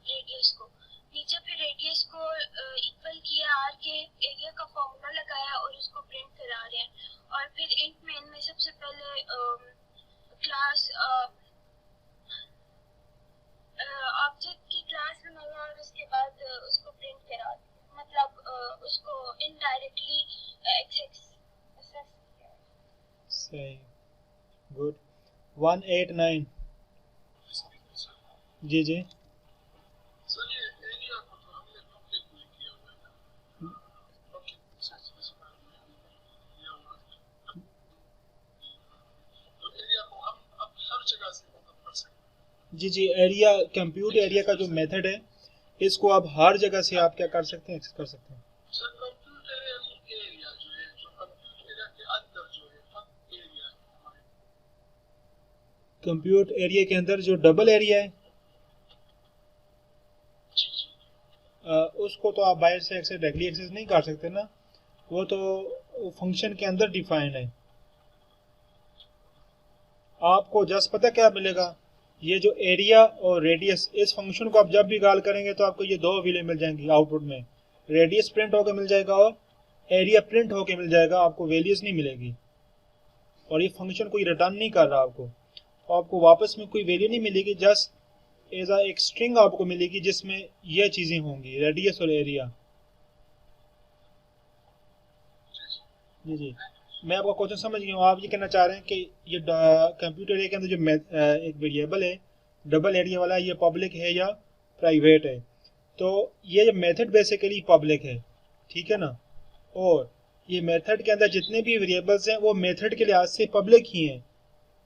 Speaker 6: रेडियस को। नीचे फिर रेडियस को इक्वल किया आर के, एरिया का फॉर्मूला लगाया और उसको प्रिंट करा रहे हैं। और फिर इंट मेन में सबसे पहले क्लास ऑब्जेक्ट की क्लास बनाया और उसके बाद उसको प्रिंट करा दिया, मतलब उसको इनडायरेक्टली एक्सेस किया।
Speaker 1: सही, गुड। 189, जी जी।
Speaker 2: सर ये एरिया को तो हमने पब्लिक में किया हुआ है ना, पब्लिक स्पेसिफाई किया हुआ है, तो एरिया को हम अब हर जगह से मतलब कर सकते हैं।
Speaker 1: जी जी, एरिया, कंप्यूट एरिया का जो मेथड है, इसको आप हर जगह से आप क्या कर सकते हैं, एक्सेस कर सकते हैं।
Speaker 2: सर कंप्यूट एरिया जो है, जो कंप्यूट एरिया के अंदर जो है सब एरिया है हमारे।
Speaker 1: कंप्यूट एरिया के अंदर जो डबल एरिया है,
Speaker 2: जी जी।
Speaker 1: उसको तो आप बाहर से एक्सेस, डायरेक्टली एक्सेस नहीं कर सकते ना, वो तो फंक्शन के अंदर डिफाइन है। आपको जस्ट पता क्या मिलेगा, ये जो एरिया और रेडियस, इस फंक्शन को आप जब भी कॉल करेंगे तो आपको ये दो वैल्यू मिल जाएंगी आउटपुट में। रेडियस प्रिंट होकर मिल जाएगा और एरिया प्रिंट होकर मिल जाएगा, आपको वैल्यूज नहीं मिलेगी। और ये फंक्शन कोई रिटर्न नहीं कर रहा आपको, तो आपको वापस में कोई वैल्यू नहीं मिलेगी, जस्ट एज एक स्ट्रिंग आपको मिलेगी जिसमें ये चीज़ें होंगी, रेडियस और एरिया। जी जी, मैं आपका क्वेश्चन समझ गया हूँ। आप ये कहना चाह रहे हैं कि ये कंप्यूटर एरिया के अंदर जो एक वेरिएबल है डबल एरिया वाला, ये पब्लिक है या प्राइवेट है। तो ये मेथड बेसिकली पब्लिक है, ठीक है ना। और ये मेथड के अंदर जितने भी वेरिएबल्स हैं वो मेथड के लिहाज से पब्लिक ही हैं।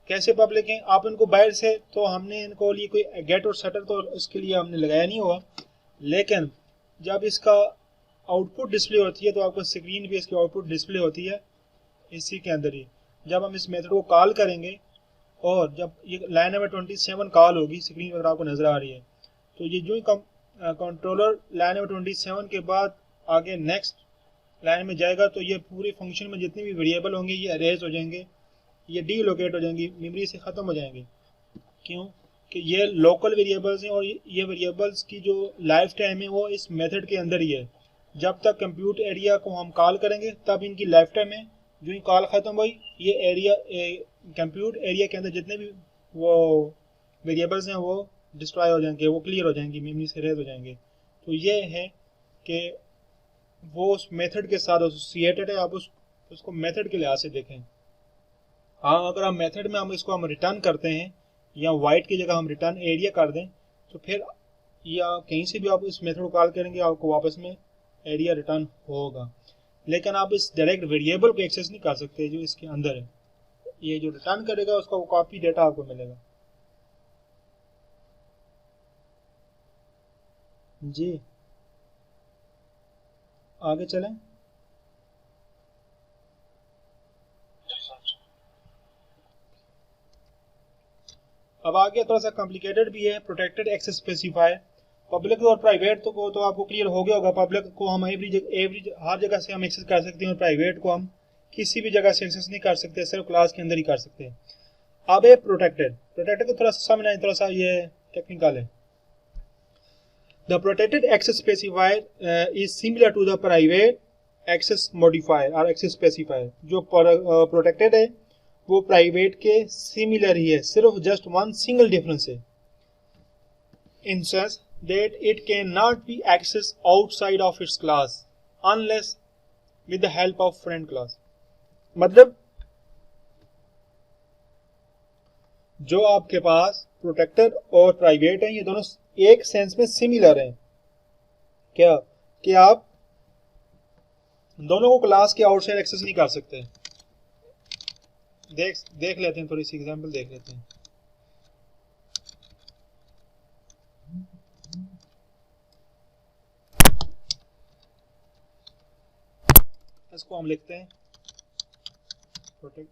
Speaker 1: कैसे पब्लिक हैं, आप इनको बाहर से, तो हमने इनको लिए कोई गेट और सेटर तो इसके लिए हमने लगाया नहीं हुआ, लेकिन जब इसका आउटपुट डिस्प्ले होती है तो आपको स्क्रीन पे इसकी आउटपुट डिस्प्ले होती है इसी के अंदर ही। जब हम इस मेथड को कॉल करेंगे और जब ये लाइन नंबर 27 कॉल होगी, स्क्रीन पर आपको नज़र आ रही है, तो ये जो ही कंट्रोलर लाइन नंबर 27 के बाद आगे नेक्स्ट लाइन में जाएगा, तो ये पूरे फंक्शन में जितने भी वेरिएबल होंगे ये अरेज हो जाएंगे, ये डीलोकेट हो जाएंगी, मेमोरी से ख़त्म हो जाएंगे। क्यों कि ये लोकल वेरिएबल्स हैं और ये वेरिएबल्स की जो लाइफ टाइम है वो इस मेथड के अंदर ही है। जब तक कंप्यूट एरिया को हम कॉल करेंगे तब इनकी लाइफ टाइम है, जो ही कॉल ख़त्म हुई ये एरिया, कंप्यूट एरिया के अंदर जितने भी वो वेरिएबल्स हैं वो डिस्ट्रॉय हो जाएंगे, वो क्लियर हो जाएंगी, मेमोरी से रेज हो जाएंगे। तो ये है कि वो उस मेथड के साथ एसोसिएटेड है, आप उसको मेथड के लिहाज से देखें। हाँ, अगर हम मेथड में इसको हम रिटर्न करते हैं या वाइट की जगह हम रिटर्न एरिया कर दें, तो फिर या कहीं से भी आप इस मेथड को कॉल करेंगे आपको वापस में एरिया रिटर्न होगा। लेकिन आप इस डायरेक्ट वेरिएबल को एक्सेस नहीं कर सकते जो इसके अंदर है। ये जो रिटर्न करेगा उसका वो कॉपी डेटा आपको मिलेगा। जी, आगे चलें। अब आगे थोड़ा सा कॉम्प्लिकेटेड भी है। प्रोटेक्टेड एक्सेस स्पेसिफायर, पब्लिक और प्राइवेट तो आपको क्लियर हो गया होगा। पब्लिक को हम एवरी हर जगह से हम एक्सेस कर सकते हैं और प्राइवेट को हम किसी भी जगह से एक्सेस नहीं कर सकते, सिर्फ क्लास के अंदर ही कर सकते हैं। अब है प्रोटेक्टेड को थोड़ा सा समझना है, थोड़ा सा ये टेक्निकल है। The protected access specifier is similar to the private access modifier और एक्सेस स्पेसिफायर। जो प्रोटेक्टेड है वो प्राइवेट के सिमिलर ही है, सिर्फ जस्ट वन सिंगल डिफरेंस है, in sense that it cannot be accessed outside of its class unless with the help of friend class। मतलब जो आपके पास प्रोटेक्टेड और प्राइवेट हैं ये दोनों एक सेंस में सिमिलर हैं। क्या कि आप दोनों को क्लास के आउटसाइड एक्सेस नहीं कर सकते। देख लेते हैं, थोड़ी सी एग्जांपल देख लेते हैं। इसको हम लिखते हैं प्रोटेक्ट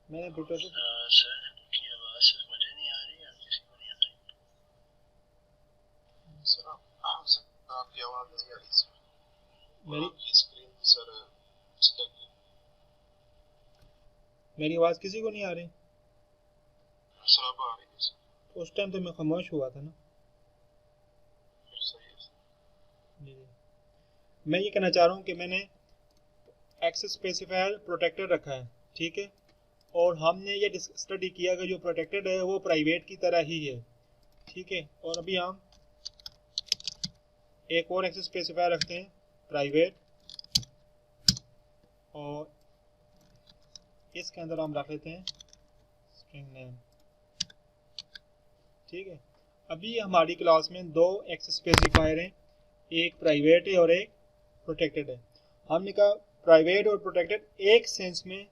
Speaker 1: मैंने प्रोटेक्टेड
Speaker 5: सर की आवाज़ सिर्फ मुझे नहीं आ रही है, किसी को नहीं आ रही।
Speaker 2: सर आपकी आवाज नहीं आ रही सर,
Speaker 1: मेरी
Speaker 2: आपकी स्क्रीन सर स्टक है।
Speaker 1: मेरी आवाज़ किसी को नहीं आ रही?
Speaker 2: सर अब आ रही है सर,
Speaker 1: उस टाइम तो मैं खामोश हुआ था ना।
Speaker 2: फिर सही है सर।
Speaker 1: जी जी। मैं ये कहना चाह रहा हूँ कि मैंने एक्सेस स्पेसिफायर प्रोटेक्टेड रखा है, ठीक है, और हमने ये स्टडी किया कि जो प्रोटेक्टेड है वो प्राइवेट की तरह ही है, ठीक है। और अभी हम एक और एक्सेस स्पेसिफायर रखते हैं प्राइवेट, और इसके अंदर हम रख लेते हैं स्ट्रिंग नेम, ठीक है। अभी हमारी क्लास में दो एक्सेस स्पेसिफायर हैं, एक प्राइवेट है और एक प्रोटेक्टेड है। हमने कहा प्राइवेट और प्रोटेक्टेड एक सेंस में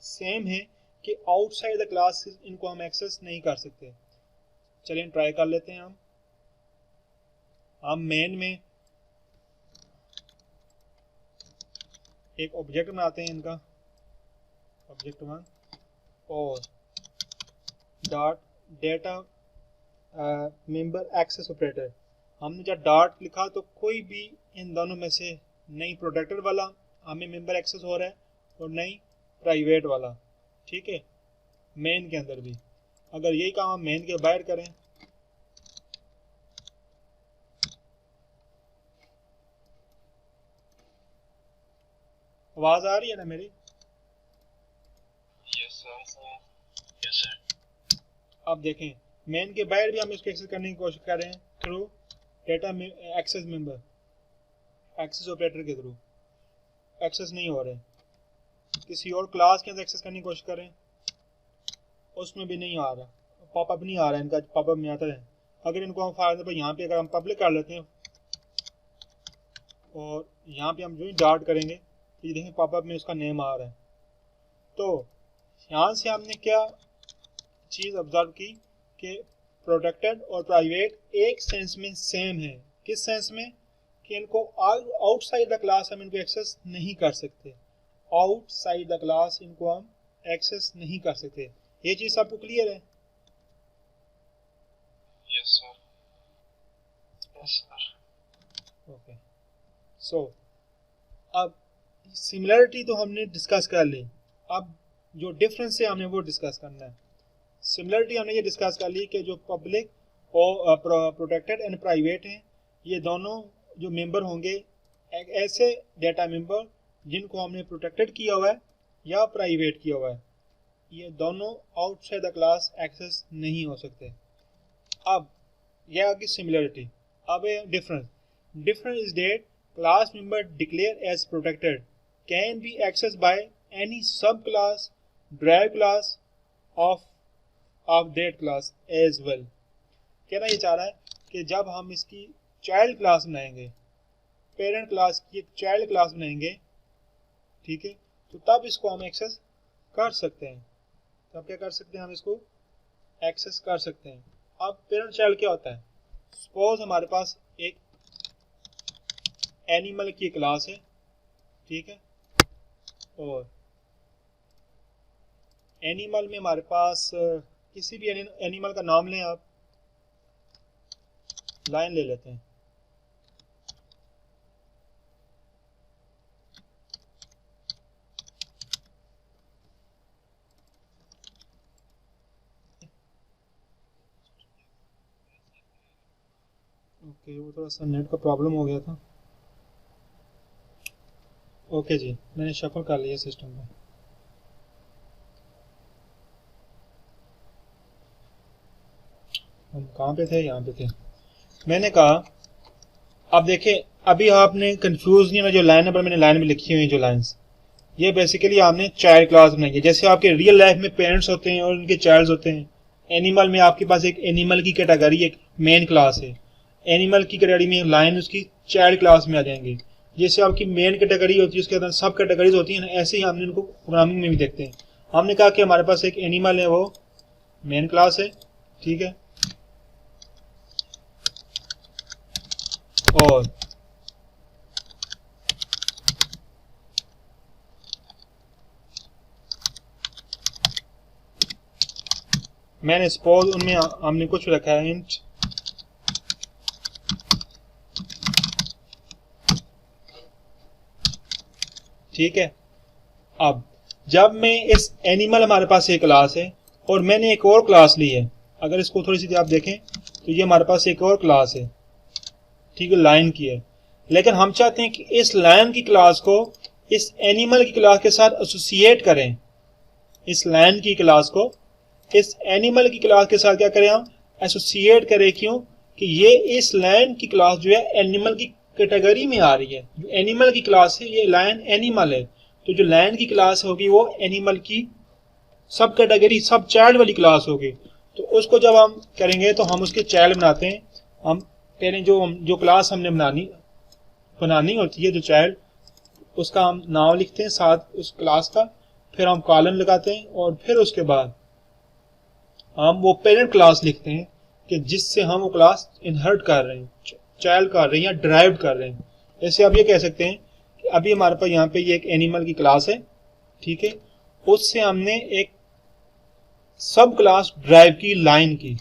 Speaker 1: सेम है कि आउटसाइड द क्लास इनको हम एक्सेस नहीं कर सकते। चलिए ट्राई कर लेते हैं। हम मेन में एक ऑब्जेक्ट बनाते हैं इनका, ऑब्जेक्ट 1 और dot data member access operator. हमने जब डॉट लिखा तो कोई भी इन दोनों में से नहीं प्रोटेक्टेड वाला हमें मेंबर एक्सेस हो रहा है और नहीं प्राइवेट वाला, ठीक है। मेन के अंदर भी अगर यही काम हम मेन के बाहर करें, आवाज आ रही है ना मेरी?
Speaker 2: Yes sir.
Speaker 5: Yes sir.
Speaker 1: अब देखें मेन के बाहर भी हम इसको एक्सेस करने की कोशिश कर रहे हैं through data access member access operator के थ्रू, एक्सेस नहीं हो रहे। किसी और क्लास के अंदर एक्सेस करने की कोशिश करें, उसमें भी नहीं आ रहा, पॉपअप नहीं आ रहा है, इनका पॉपअप नहीं आता है। अगर इनको हम फॉर एग्जाम्पल यहाँ पे अगर हम पब्लिक कर लेते हैं और यहाँ पे हम जो ही डॉट करेंगे तो ये देखें पॉपअप में उसका नेम आ रहा है। तो यहाँ से हमने क्या चीज़ ऑब्जर्व की कि प्रोटेक्टेड और प्राइवेट एक सेंस में सेम है। किस सेंस में? कि इनको आउटसाइड द क्लास हम इनको एक्सेस नहीं कर सकते, आउटसाइड द क्लास इनको हम एक्सेस नहीं कर सकते। ये चीज़ सबको क्लियर है?
Speaker 2: Yes sir. Yes sir.
Speaker 1: Okay. So अब सिमिलरिटी तो हमने डिस्कस कर ली, अब जो डिफरेंस है हमने वो डिस्कस करना है। सिमिलरिटी हमने ये डिस्कस कर ली कि जो पब्लिक और प्रोटेक्टेड एंड प्राइवेट हैं, ये दोनों जो मेंबर होंगे एक ऐसे डेटा मेंबर जिनको हमने प्रोटेक्टेड किया हुआ है या प्राइवेट किया हुआ है, ये दोनों आउटसाइड द क्लास एक्सेस नहीं हो सकते। अब यह आगे सिमिलरिटी। अब difference is that class member declare as protected can be access by any subclass derived class of that class as well. कहना ये चाह रहा है कि जब हम इसकी चाइल्ड क्लास बनाएंगे, पेरेंट क्लास की एक चाइल्ड क्लास बनाएंगे, ठीक है, तो तब इसको हम एक्सेस कर सकते हैं। तब क्या कर सकते हैं? हम इसको एक्सेस कर सकते हैं। अब पेरेंट चाइल्ड क्या होता है? सपोज हमारे पास एक एनिमल की क्लास है, ठीक है, और एनिमल में हमारे पास किसी भी एनिमल का नाम लें आप, लाइन ले लेते हैं, ओके। वो थोड़ा सा नेट का प्रॉब्लम हो गया था। ओके जी, मैंने शफल कर लिया सिस्टम में। हम कहाँ पे थे, यहाँ पे थे। मैंने कहा अब देखें, अभी आपने कंफ्यूज नहीं होना, जो लाइन नंबर मैंने लाइन में लिखी हुई जो लाइंस, ये बेसिकली आपने चाइल्ड क्लास बनाई है। जैसे आपके रियल लाइफ में पेरेंट्स होते हैं और उनके चाइल्ड होते हैं, एनिमल में आपके पास एक एनिमल की कैटेगरी, एक मेन क्लास है। एनिमल की कैटेगरी में लाइन उसकी चाइल्ड क्लास में आ जाएंगे। जैसे आपकी मेन कैटेगरी होती है उसके अंदर सब कैटेगरीज होती हैं ना, ऐसे ही हमने उनको प्रोग्रामिंग में भी देखते हैं। हमने कहा कि हमारे पास एक एनिमल है, वो मेन क्लास है, ठीक है। और मैंने सपोज उनमें हमने कुछ रखा है इंट ठीक है। अब जब मैं इस एनिमल, हमारे पास एक क्लास है और मैंने एक और क्लास ली है, अगर इसको थोड़ी सी आप देखें तो ये हमारे पास एक और क्लास है, ठीक है, लाइन की है। लेकिन हम चाहते हैं कि इस लाइन की क्लास को इस एनिमल की क्लास के साथ एसोसिएट करें। इस लाइन की क्लास को इस एनिमल की क्लास के साथ क्या करें, हम एसोसिएट करें। क्यों कि ये इस लाइन की क्लास जो है एनिमल की कैटेगरी में आ रही है। जो एनिमल की क्लास है, ये लाइन एनिमल है, तो जो लाइन की क्लास होगी वो एनिमल की सब कैटेगरी, सब चाइल्ड वाली क्लास होगी। तो उसको जब हम करेंगे तो हम उसके चाइल्ड बनाते हैं। हम पहले जो क्लास हमने बनानी होती है, जो चाइल्ड, उसका हम नाम लिखते हैं साथ उस क्लास का, फिर हम कॉलन लगाते हैं और फिर उसके बाद हम वो पेरेंट क्लास लिखते हैं कि जिससे हम वो क्लास इनहर्ट कर रहे हैं, चाइल्ड कर रहे हैं या ड्राइव कर रहे हैं। जैसे आप ये कह सकते हैं कि अभी हमारे पास यहाँ पे ये एक एनिमल की क्लास है, ठीक है, उससे हमने एक सब क्लास ड्राइव की लाइन की,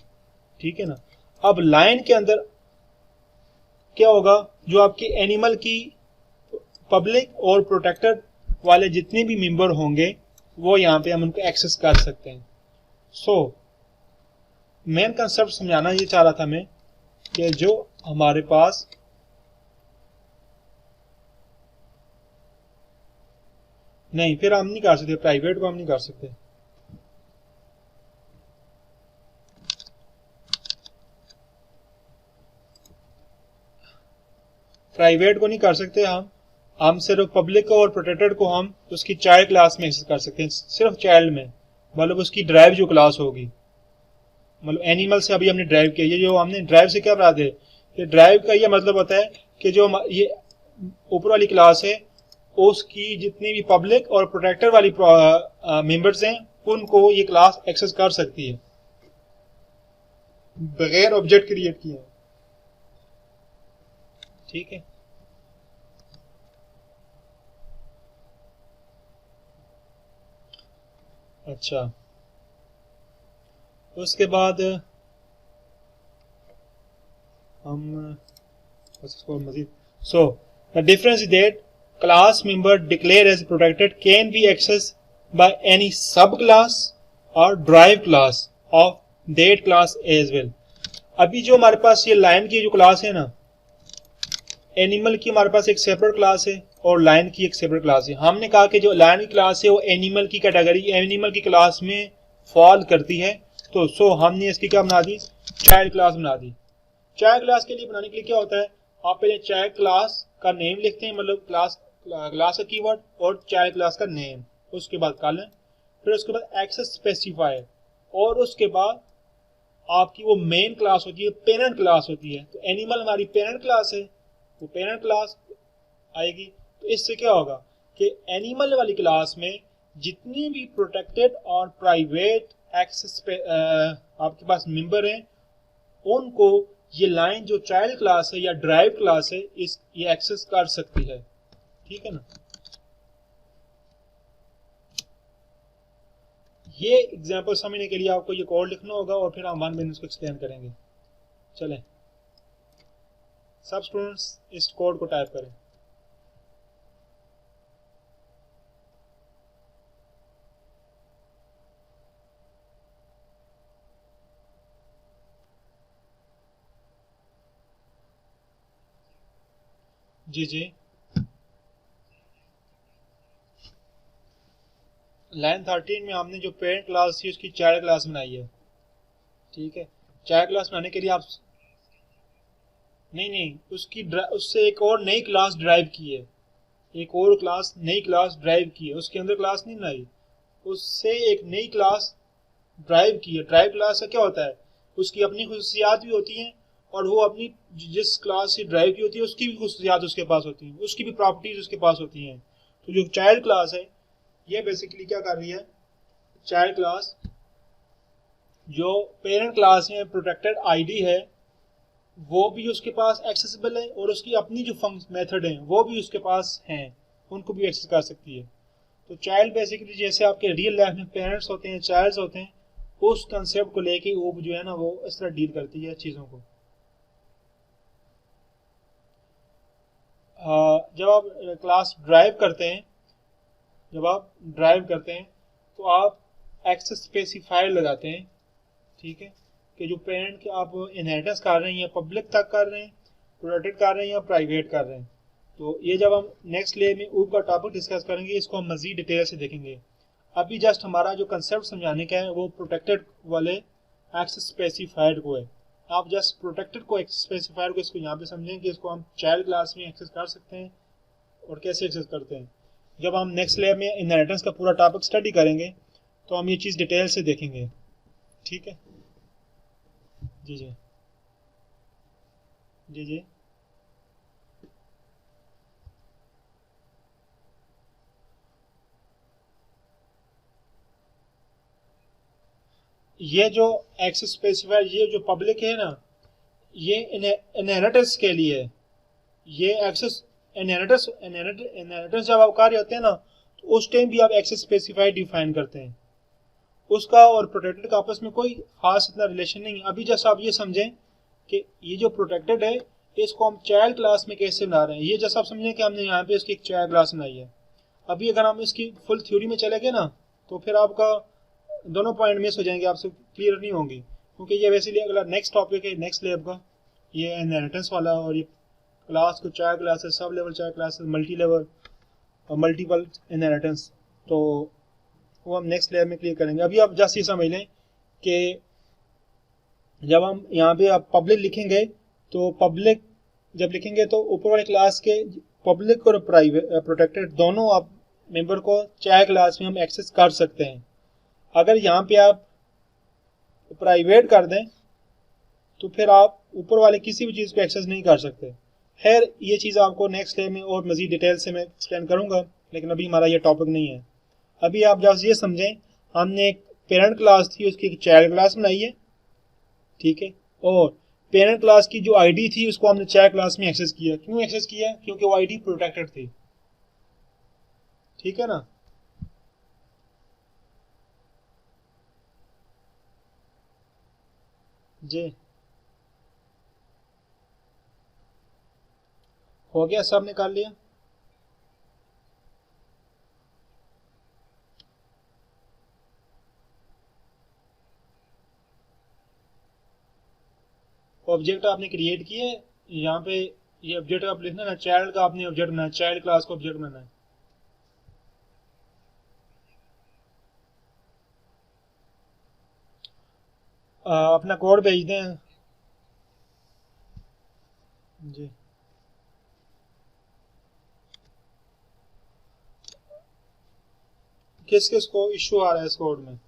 Speaker 1: ठीक है ना। अब लाइन के अंदर क्या होगा, जो आपकी एनिमल की पब्लिक और प्रोटेक्टेड वाले जितने भी मेंबर होंगे वो यहाँ पे हम उनको एक्सेस कर सकते हैं। सो मेन कंसेप्ट समझाना ये चाह रहा था मैं कि जो हमारे पास नहीं, फिर हम नहीं कर सकते, प्राइवेट को हम नहीं कर सकते। प्राइवेट को नहीं कर सकते हम सिर्फ पब्लिक और प्रोटेक्टेड को हम उसकी चाइल्ड क्लास में एक्सेस कर सकते हैं, सिर्फ चाइल्ड में। मतलब उसकी ड्राइव जो क्लास होगी, मतलब एनिमल से अभी हमने ड्राइव किया, ये जो हमने ड्राइव से क्या बनाते हैं, ये ड्राइव का ये मतलब होता है कि जो ये ऊपर वाली क्लास है उसकी जितनी भी पब्लिक और प्रोटेक्टर वाली मेंबर्स हैं उनको ये क्लास एक्सेस कर सकती है बगैर ऑब्जेक्ट क्रिएट किए, ठीक है। अच्छा, उसके बाद हम Majeed so the difference is that class member declare as protected can be access by any सब क्लास और derived class of that class as well. अभी जो हमारे पास ये लाइन की जो क्लास है ना, एनिमल की हमारे पास एक सेपरेट क्लास है और लाइन की एक सेपरेट क्लास है। हमने कहा कि जो लाइन की क्लास है वो एनिमल की कैटेगरी, एनिमल की क्लास में फॉल करती है, तो सो हमने इसकी क्या बना दी, चाइल्ड क्लास बना दी। चाइल्ड क्लास के लिए बनाने के लिए क्या होता है, आप पहले चाइल्ड क्लास का नेम लिखते हैं, मतलब क्लास का कीवर्ड और चाइल्ड क्लास का नेम, उसके बाद कॉलन, फिर उसके बाद एक्सेस स्पेसिफायर, और उसके बाद आपकी वो मेन क्लास होती है, पेरेंट क्लास होती है। तो एनिमल हमारी पेरेंट क्लास है, वो पेरेंट क्लास आएगी। तो इससे क्या होगा कि एनिमल वाली क्लास में जितनी भी प्रोटेक्टेड और प्राइवेट एक्सेस पे आपके पास मेंबर हैं उनको ये लाइन जो चाइल्ड क्लास है या ड्राइव क्लास है ये एक्सेस कर सकती है, ठीक है ना। ये एग्जांपल समझने के लिए आपको ये कोड लिखना होगा और फिर हम वन बाय वन इसको एक्सप्लेन करेंगे। चलें, सब स्टूडेंट्स इस कोड को टाइप करें। जी जी, लाइन 13 में हमने जो पेरेंट क्लास थी उसकी चाइल्ड क्लास बनाई है, ठीक है। चाइल्ड क्लास बनाने के लिए आप नहीं उससे एक और नई क्लास ड्राइव की है, एक और क्लास नई क्लास ड्राइव की है, उसके अंदर क्लास नहीं बनाई, उससे एक नई क्लास ड्राइव की है। ड्राइव क्लास का क्या होता है, उसकी अपनी खुसूसियात भी होती हैं और वो अपनी जिस क्लास से ड्राइव की होती है उसकी भी खुसूसियात उसके पास होती हैं, उसकी भी प्रॉपर्टीज उसके पास होती हैं। तो जो चाइल्ड क्लास है ये बेसिकली क्या कर रही है, चाइल्ड क्लास जो पेरेंट क्लास में प्रोटेक्टेड आईडी है वो भी उसके पास एक्सेसिबल है और उसकी अपनी जो मेथड हैं वो भी उसके पास हैं, उनको भी एक्सेस कर सकती है। तो चाइल्ड बेसिकली जैसे आपके रियल लाइफ में पेरेंट्स होते हैं, चाइल्ड्स होते हैं, उस कंसेप्ट को लेके वो जो है ना वो इस तरह डील करती है चीज़ों को। जब आप क्लास ड्राइव करते हैं, जब आप ड्राइव करते हैं तो आप एक्सेस स्पेसिफायर लगाते हैं, ठीक है, कि जो पेरेंट के आप इनहेरिटेंस कर रहे हैं या पब्लिक तक कर रहे हैं, प्रोटेक्टेड कर रहे हैं या प्राइवेट कर रहे हैं। तो ये जब हम नेक्स्ट लेयर में ऊपर का टॉपिक डिस्कस करेंगे इसको हम मज़ीद डिटेल से देखेंगे। अभी जस्ट हमारा जो कंसेप्ट समझाने का है वो प्रोटेक्टेड वाले एक्सेस स्पेसिफायर को है। आप जस्ट प्रोटेक्टेड को एक्सेस स्पेसिफायर को इसको यहाँ पे समझें कि इसको हम चाइल्ड क्लास में एक्सेस कर सकते हैं और कैसे एक्सेस करते हैं। जब हम नेक्स्ट लेयर में इनहेरिटेंस का पूरा टॉपिक स्टडी करेंगे तो हम ये चीज़ डिटेल से देखेंगे, ठीक है। जी जी जी जी ये जो एक्सेस स्पेसिफायर ये जो पब्लिक है ना ये इनहेरिटेंस के लिए है। ये एक्सेस इनहेरिटेंस जब आप कर रहे होते हैं ना तो उस टाइम भी आप एक्सेस स्पेसिफायर डिफाइन करते हैं, उसका और प्रोटेक्टेड का आपस में कोई खास इतना रिलेशन नहीं है। अभी जैसा आप ये समझें कि ये जो प्रोटेक्टेड है इसको हम चाइल्ड क्लास में कैसे बना रहे हैं, ये जैसा आप समझें कि हमने यहाँ पे इसकी एक चाइल्ड क्लास बनाई है। अभी अगर हम इसकी फुल थ्योरी में चले गए ना तो फिर आपका दोनों पॉइंट मिस हो जाएंगे, आपसे क्लियर नहीं होंगे, क्योंकि ये वैसे अगला नेक्स्ट टॉपिक है नेक्स्ट लेवल का, ये इनहेरिटेंस वाला। और ये क्लास को child classes, sub level child classes, multi level और मल्टीपल इनहेरिटेंस, तो वो हम नेक्स्ट लेयर में क्लियर करेंगे। अभी आप जस्ट ये समझ लें कि जब हम यहाँ पे आप पब्लिक लिखेंगे तो पब्लिक जब लिखेंगे तो ऊपर वाले क्लास के पब्लिक और प्राइवेट प्रोटेक्टेड दोनों आप मेंबर को चाइल्ड क्लास में हम एक्सेस कर सकते हैं। अगर यहाँ पे आप प्राइवेट कर दें तो फिर आप ऊपर वाले किसी भी चीज़ को एक्सेस नहीं कर सकते। खैर ये चीज़ आपको नेक्स्ट लेयर में और मज़ीद डिटेल से मैं एक्सप्लेन करूँगा, लेकिन अभी हमारा ये टॉपिक नहीं है। अभी आप जब ये समझें हमने एक पेरेंट क्लास थी उसकी एक चाइल्ड क्लास बनाई है, ठीक है, और पेरेंट क्लास की जो आईडी थी उसको हमने चाइल्ड क्लास में एक्सेस किया। क्यों एक्सेस किया, क्योंकि वो आईडी प्रोटेक्टेड थी, ठीक है ना। जी हो गया, सब निकाल लिया। ऑब्जेक्ट आपने क्रिएट किए, यहाँ पे ये ऑब्जेक्ट आप लिखना ना, चाइल्ड का आपने ऑब्जेक्ट बनाना, चाइल्ड क्लास को ऑब्जेक्ट बनाना है। अपना कोड भेज दें जी। किस किस को इशू आ रहा है इस कोड में?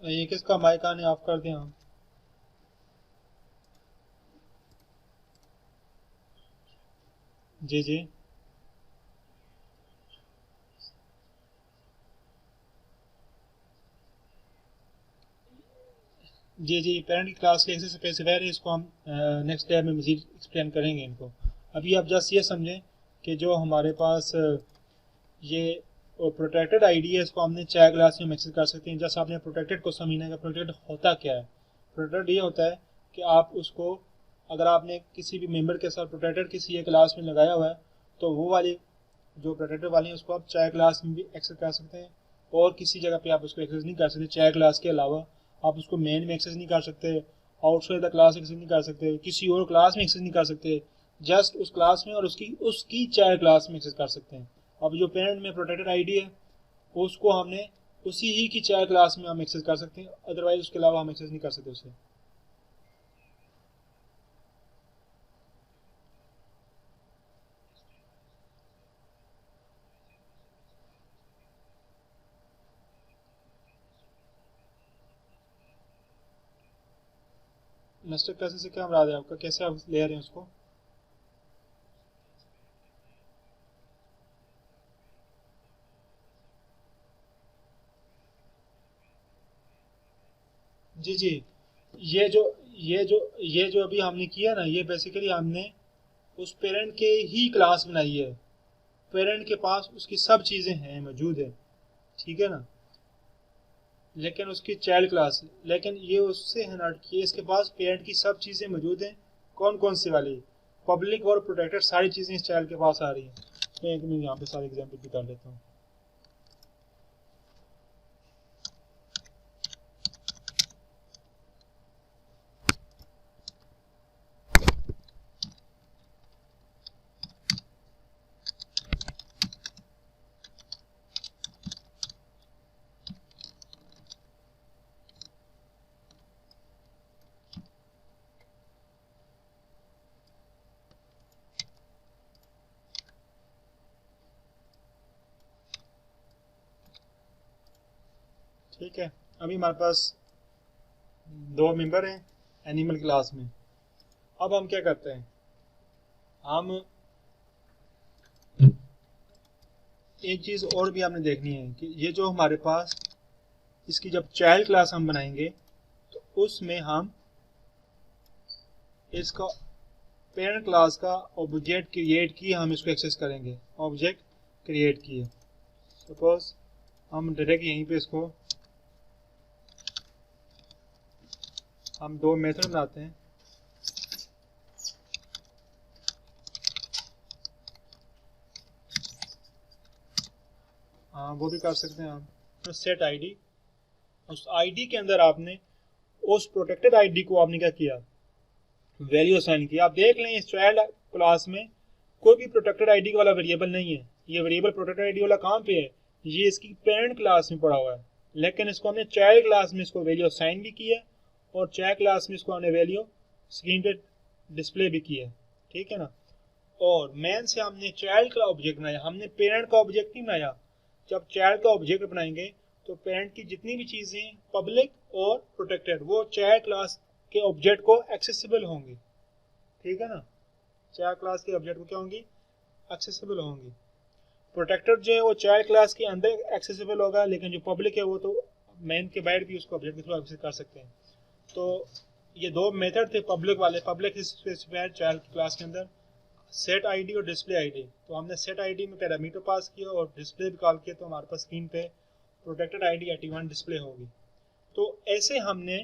Speaker 1: ये किसका माइक आने ऑफ कर दें हम? जी जी जी जी पेरेंट की क्लास के एक्सेस स्पेसिफायर है, इसको हम नेक्स्ट लेयर में मज़ीद एक्सप्लेन करेंगे इनको। अभी आप जस्ट ये समझें कि जो हमारे पास ये प्रोटेक्टेड आईडी है इसको हमने चाइल्ड क्लास में एक्सेस कर सकते हैं। जैसे आपने प्रोटेक्टेड को समझना है, प्रोटेक्टेड होता क्या है। प्रोटेक्टेड ये होता है कि आप उसको अगर आपने किसी भी मेंबर के साथ प्रोटेक्टेड किसी एक क्लास में लगाया हुआ है तो वो वाली जो प्रोटेक्टेड वाली है उसको आप चाइल्ड क्लास में भी एक्सेस कर सकते हैं, और किसी जगह पे आप उसको एक्सेस नहीं कर सकते। चाइल्ड क्लास के अलावा आप उसको मेन में एक्सेस नहीं कर सकते, आउटसाइड द क्लास एक्सेस नहीं कर सकते, किसी और क्लास में एक्सेस नहीं कर सकते, जस्ट उस क्लास में और उसकी चाइल्ड क्लास में एक्सेस कर सकते हैं। अब जो पेरेंट में प्रोटेक्टेड आईडी है उसको हमने उसी ही की चाइल्ड क्लास में हम एक्सेस कर सकते हैं, अदरवाइज उसके अलावा हम एक्सेस नहीं कर सकते उसे। मास्टर क्लासेस से क्या मुराद है आपका, कैसे आप ले रहे हैं उसको? जी जी, ये जो अभी हमने किया ना, ये बेसिकली हमने उस पेरेंट के ही क्लास बनाई है। पेरेंट के पास उसकी सब चीज़ें हैं, मौजूद है, ठीक है ना, लेकिन उसकी चाइल्ड क्लास, लेकिन ये उससे है ना कि इसके पास पेरेंट की सब चीज़ें मौजूद हैं। कौन कौन सी वाली? पब्लिक और प्रोटेक्टेड सारी चीज़ें इस चाइल्ड के पास आ रही हैं। मैं एक मिनट यहाँ पे सारे एग्जाम्पल भी कर लेता हूँ। ठीक है, अभी हमारे पास 2 मेंबर हैं एनिमल क्लास में। अब हम क्या करते हैं, हम एक चीज़ और भी आपने देखनी है कि ये जो हमारे पास इसकी जब चाइल्ड क्लास हम बनाएंगे तो उसमें हम इसका पेरेंट क्लास का ऑब्जेक्ट क्रिएट किए, हम इसको एक्सेस करेंगे। ऑब्जेक्ट क्रिएट किए, सपोज हम डायरेक्ट यहीं पे इसको हम 2 मेथड बनाते हैं। हाँ, वो भी कर सकते हैं आप। तो सेट आईडी, उस आईडी के अंदर आपने उस प्रोटेक्टेड आईडी को आपने क्या किया, वैल्यू असाइन किया। आप देख लें इस चाइल्ड क्लास में कोई भी प्रोटेक्टेड आईडी वाला वेरिएबल नहीं है। ये वेरिएबल प्रोटेक्टेड आईडी वाला कहाँ पे है, ये इसकी पेरेंट क्लास में पड़ा हुआ है, लेकिन इसको हमने चाइल्ड क्लास में इसको वैल्यू असाइन भी किया और चाइल्ड क्लास में इसको हमने वैल्यू स्क्रीन पे डिस्प्ले भी किया, ठीक है ना। और मेन से हमने चाइल्ड का ऑब्जेक्ट बनाया, हमने पेरेंट का ऑब्जेक्ट नहीं बनाया। जब चाइल्ड का ऑब्जेक्ट बनाएंगे तो पेरेंट की जितनी भी चीज़ें पब्लिक और प्रोटेक्टेड वो चाइल्ड क्लास के ऑब्जेक्ट को एक्सेसिबल होंगी, ठीक है ना। चाइल्ड क्लास के ऑब्जेक्ट को क्या होंगी, एक्सेसिबल होंगी। प्रोटेक्टेड जो है वो चाइल्ड क्लास के अंदर एक्सेसिबल होगा, लेकिन जो पब्लिक है वो तो मेन के बाहर भी उसको ऑब्जेक्ट के थ्रू एक्सेस कर सकते हैं। तो ये 2 मेथड थे पब्लिक वाले, पब्लिक स्पेसिफाइड चाइल्ड क्लास के अंदर सेट आईडी और डिस्प्ले आईडी। तो हमने सेट आईडी में पैरामीटर पास किया और डिस्प्ले भी कॉल किया, तो हमारे पास स्क्रीन पे प्रोटेक्टेड आईडी 81 डिस्प्ले होगी। तो ऐसे हमने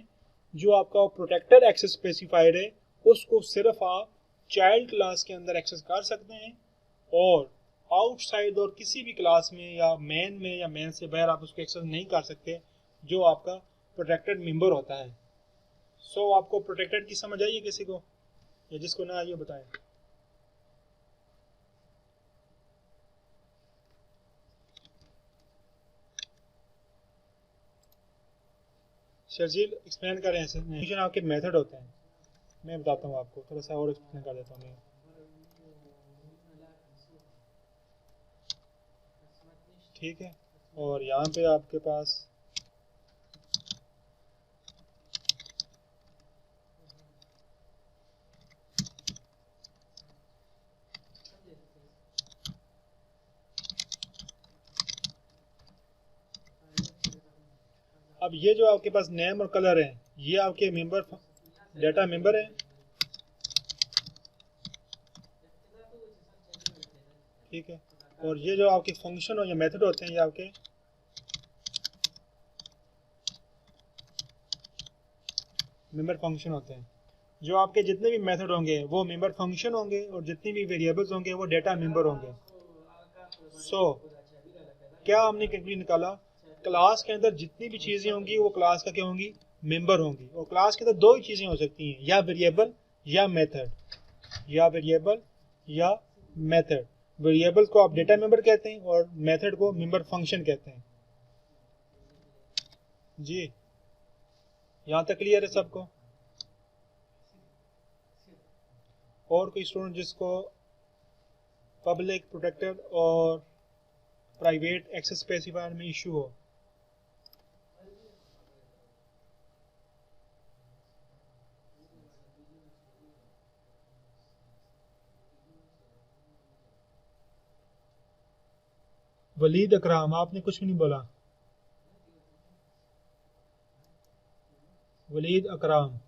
Speaker 1: जो आपका प्रोटेक्टेड एक्सेस स्पेसिफाइड है उसको सिर्फ आप चाइल्ड क्लास के अंदर एक्सेस कर सकते हैं, और आउटसाइड और किसी भी क्लास में या मेन से बाहर आप उसको एक्सेस नहीं कर सकते, जो आपका प्रोटेक्टेड मेंबर होता है। सो आपको प्रोटेक्टेड की समझ आई है किसी को, या जिसको ना आइए बताएं। शर्जील एक्सप्लेन करें ऐसे नहीं, आपके मेथड होते हैं, मैं बताता हूँ आपको, थोड़ा सा और एक्सप्लेन कर देता हूँ मैं। ठीक है, और यहाँ पे आपके पास अब ये जो आपके पास नेम और कलर है, ये आपके मेंबर डेटा मेंबर है, ठीक है। और ये जो आपके फंक्शन और ये मेथड होते हैं, ये आपके मेंबर फंक्शन होते हैं। जो आपके जितने भी मेथड होंगे वो मेंबर फंक्शन होंगे, और जितनी भी वेरिएबल्स होंगे वो डेटा मेंबर होंगे। क्या हमने कंक्लूजन निकाला, क्लास के अंदर जितनी भी चीज़ें होंगी वो क्लास का क्या होंगी, मेंबर होंगी। और क्लास के अंदर दो ही चीज़ें हो सकती हैं, या वेरिएबल या मेथड, या वेरिएबल या मेथड। वेरिएबल को आप डेटा मेंबर कहते हैं और मेथड को मेंबर फंक्शन कहते हैं। जी यहाँ तक क्लियर है सबको? और कोई स्टूडेंट जिसको पब्लिक, प्रोटेक्टेड और प्राइवेट एक्सेस स्पेसिफायर में इशू हो? वलीद अकराम, आपने कुछ भी नहीं बोला। वलीद अकराम,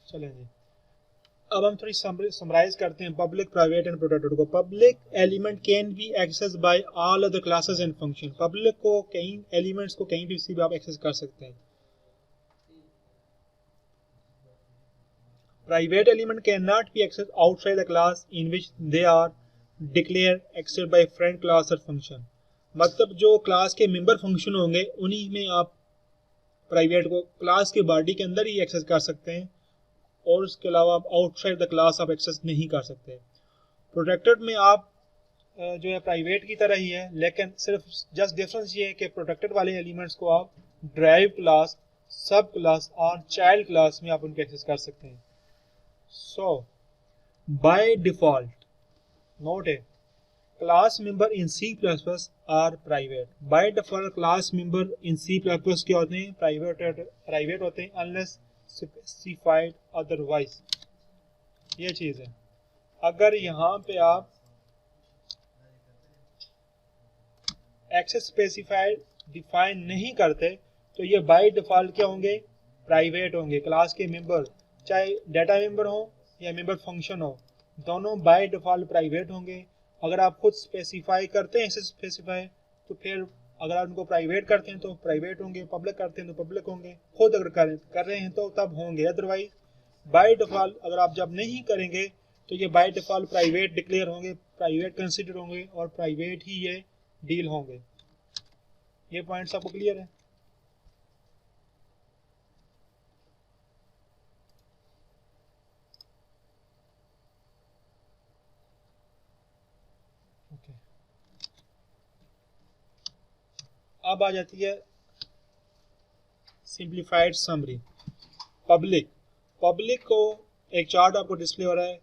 Speaker 1: चलें जी। अब हम थोड़ी समराइज करते हैं पब्लिक, प्राइवेट एंड प्रोटेक्टेड को। Public element can be access by all other classes and function. Public को कहीं एलिमेंट्स को कहीं भी आप एक्सेस कर सकते हैं। Private element can not be access outside the class in which they are declare access by friend class और फंक्शन। मतलब जो क्लास के मेंबर फंक्शन होंगे उन्हीं में आप प्राइवेट को क्लास के बॉडी के अंदर ही एक्सेस कर सकते हैं, और उसके अलावा आप आउटसाइड द क्लास आप एक्सेस नहीं कर सकते। प्रोटेक्टेड में आप जो है प्राइवेट की तरह ही है, लेकिन सिर्फ जस्ट डिफरेंस ये है कि प्रोटेक्टेड वाले एलिमेंट्स को आप ड्राइव क्लास, सब क्लास और चाइल्ड क्लास में आप उनके एक्सेस कर सकते हैं। सो बाय डिफॉल्ट, नोट है, class member in C++ are private. By default class member in C++ क्या होते हैं, प्राइवेट होते हैं, अनलेस स्पेसिफाइड अदरवाइज। ये चीज़ है। अगर यहाँ पे आप एक्सेस स्पेसिफाइड डिफाइन नहीं करते तो ये बाय डिफॉल्ट क्या होंगे, प्राइवेट होंगे। क्लास के मेंबर चाहे डेटा मेंबर हो या मेंबर फंक्शन हो, दोनों बाय डिफॉल्ट प्राइवेट होंगे। अगर आप खुद स्पेसिफाई करते हैं एक्सेस स्पेसिफाई, तो फिर अगर आप उनको प्राइवेट करते हैं तो प्राइवेट होंगे, पब्लिक करते हैं तो पब्लिक होंगे। खुद अगर कर रहे हैं तो तब होंगे, अदरवाइज बाय डिफॉल्ट अगर आप जब नहीं करेंगे तो ये बाय डिफॉल्ट प्राइवेट डिक्लेयर होंगे, प्राइवेट कंसिडर होंगे और प्राइवेट ही ये डील होंगे। ये पॉइंट्स आपको क्लियर है? ओके, अब आ जाती है सिंप्लीफाइड समरी। पब्लिक को एक चार्ट आपको डिस्प्ले हो रहा है,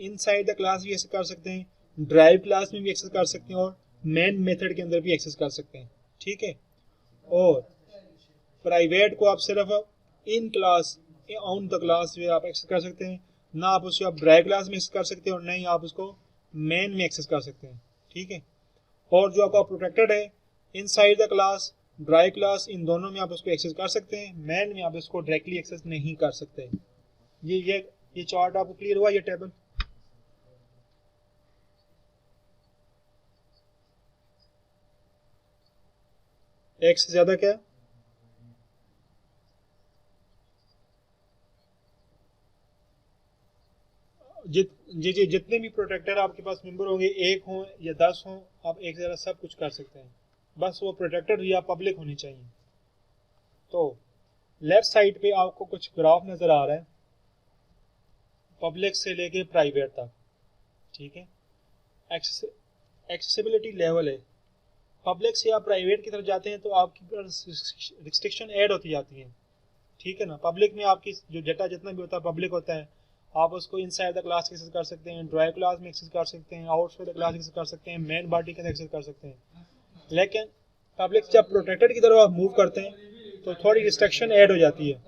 Speaker 1: इनसाइड द क्लास भी एक्सेस कर सकते हैं, ड्राइव क्लास में भी एक्सेस कर सकते हैं और मेन मेथड के अंदर भी एक्सेस कर सकते हैं। ठीक है, और प्राइवेट को आप सिर्फ in class, on the class में आप एक्सेस कर सकते हैं, ना आप उसको आप ड्राइव क्लास में एक्सेस कर सकते हैं और ना ही आप उसको मेन में एक्सेस कर सकते हैं। ठीक है, और जो आपका प्रोटेक्टेड है, inside the class, derived class, इन दोनों में आप उसको एक्सेस कर सकते हैं, मेन में आप इसको डायरेक्टली एक्सेस नहीं कर सकते। ये चार्ट आपको क्लियर हुआ, ये टेबल? एक से ज्यादा क्या? जी जितने भी प्रोटेक्टर आपके पास मेंबर होंगे, 1 हो या 10 हो, आप एक से ज्यादा सब कुछ कर सकते हैं, बस वो प्रोटेक्टेड या पब्लिक होनी चाहिए। तो लेफ्ट साइड पे आपको कुछ ग्राफ नजर आ रहा है, पब्लिक से लेके प्राइवेट तक। ठीक है, एक्सेसिबिलिटी लेवल है, पब्लिक से आप प्राइवेट की तरफ जाते हैं तो आपकी रिस्ट्रिक्शन ऐड होती जाती है। ठीक है ना, पब्लिक में आपकी जो डेटा जितना भी होता है पब्लिक होता है, आप उसको इनसाइड द क्लास एक्सेस कर सकते हैं, ड्राइव क्लास में एक्सेस कर सकते हैं, आउटसाइड द क्लास एक्सेस कर सकते हैं, मेन बॉडी के अंदर एक्सेस कर सकते हैं। लेकिन पब्लिक जब प्रोटेक्टेड की तरफ आप मूव करते हैं तो थोड़ी रिस्ट्रिक्शन ऐड हो जाती है,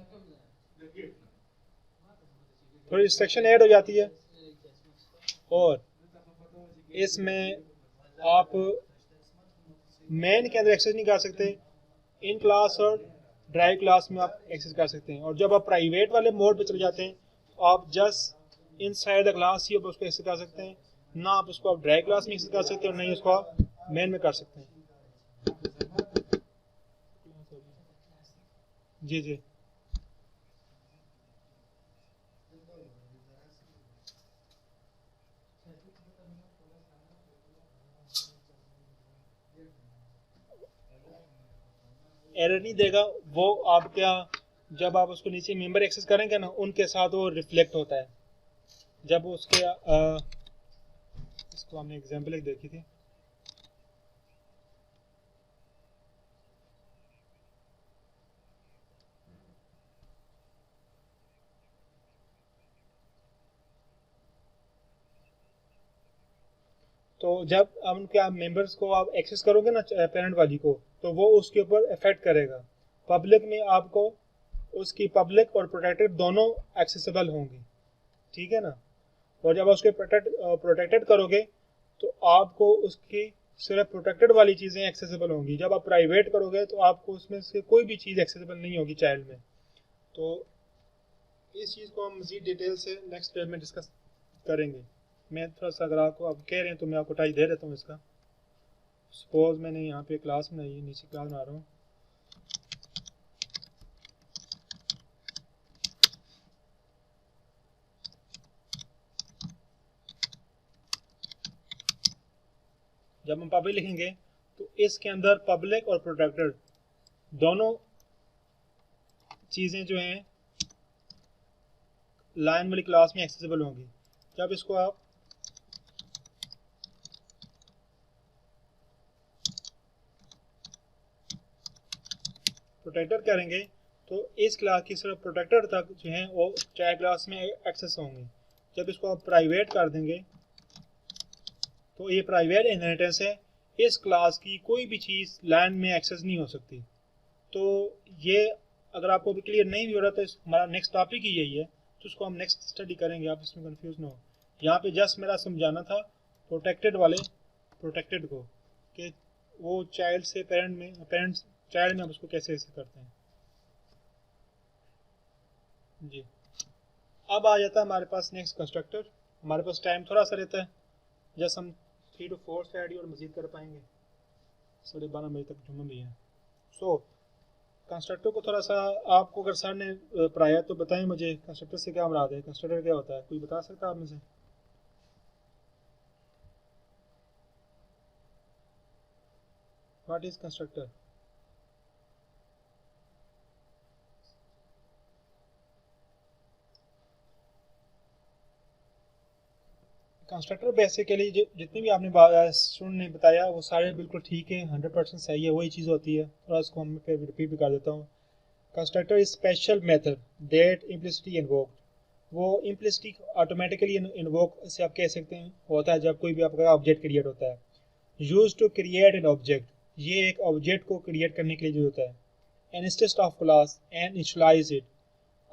Speaker 1: और इसमें आप मेन के अंदर एक्सेस नहीं कर सकते, इन क्लास और ड्राइव क्लास में आप एक्सेस कर सकते हैं। और जब आप प्राइवेट वाले मोड पे चले जाते हैं तो आप जस्ट इनसाइड द क्लास ही आप उसको एक्सेस कर सकते हैं, ना आप उसको आप ड्राइव क्लास में एक्सेस कर सकते हैं और नहीं उसको आप मेन में कर सकते हैं। जी एरर नहीं देगा, वो आपका जब आप उसको नीचे मेंबर एक्सेस करेंगे ना उनके साथ वो रिफ्लेक्ट होता है। जब उसके इसको हमने एग्जांपल एक देखी थी, तो जब आप उनके आप मेंबर्स को आप एक्सेस करोगे ना पेरेंट वाली को, तो वो उसके ऊपर इफेक्ट करेगा। पब्लिक में आपको उसकी पब्लिक और प्रोटेक्टेड दोनों एक्सेसिबल होंगी, ठीक है ना। और जब आप उसके प्रोटेक्टेड करोगे तो आपको उसकी सिर्फ प्रोटेक्टेड वाली चीज़ें एक्सेसिबल होंगी। जब आप प्राइवेट करोगे तो आपको उसमें से कोई भी चीज़ एक्सेसिबल नहीं होगी चाइल्ड में। तो इस चीज़ को हम मज़ीद डिटेल से नेक्स्ट स्टेप में डिस्कस करेंगे। मैं थोड़ा सा, अगर आपको आप कह रहे हैं तो मैं आपको टाइप दे देता हूँ इसका। सपोज मैंने यहाँ पे क्लास बनाई है, नीचे क्लास बना रहा हूँ। जब हम पब्लिक लिखेंगे तो इसके अंदर पब्लिक और प्रोटेक्टेड दोनों चीज़ें जो हैं लाइन वाली क्लास में एक्सेसिबल होंगी। जब इसको आप प्रोटेक्टर करेंगे तो इस क्लास की सिर्फ प्रोटेक्टर तक जो है वो चाइल्ड क्लास में एक्सेस होंगे। जब इसको आप प्राइवेट कर देंगे तो ये प्राइवेट इनहेरिटेंस है, इस क्लास की कोई भी चीज़ लाइन में एक्सेस नहीं हो सकती। तो ये अगर आपको भी क्लियर नहीं भी हो रहा तो हमारा नेक्स्ट टॉपिक ही यही है, तो उसको हम नेक्स्ट स्टडी करेंगे, आप इसमें कंफ्यूज ना हो। यहाँ पे जस्ट मेरा समझाना था प्रोटेक्टेड को कि वो चाइल्ड से पेरेंट्स चाइल्ड में आप उसको कैसे करते हैं जी। अब आ जाता है हमारे पास नेक्स्ट कंस्ट्रक्टर। हमारे पास टाइम थोड़ा सा रहता है, जस्ट हम 3 to 4 स्टडी और मज़ीद कर पाएंगे, 12:30 बजे तक जुम्मा भी है। सो कंस्ट्रक्टर को थोड़ा सा आपको अगर सर ने पढ़ाया तो बताएं मुझे कंस्ट्रक्टर से क्या मुराद है, कंस्ट्रक्टर क्या होता है, कोई बता सकता है आप में से? What is constructor? Constructor basically जितनी भी आपने स्टूडेंट ने बताया वो सारे बिल्कुल ठीक है, 100% सही है, वही चीज़ होती है। थोड़ा इसको हम फिर रिपीट भी कर देता हूँ। Constructor is special method that implicitly invoked, वो इम्प्लिसिटली ऑटोमेटिकली इन्वोक से आप कह सकते हैं होता है जब कोई भी आपका ऑब्जेक्ट क्रिएट होता है। Use to create an object, ये एक ऑब्जेक्ट को क्रिएट करने के लिए जो होता है। An instance of class and initialize it,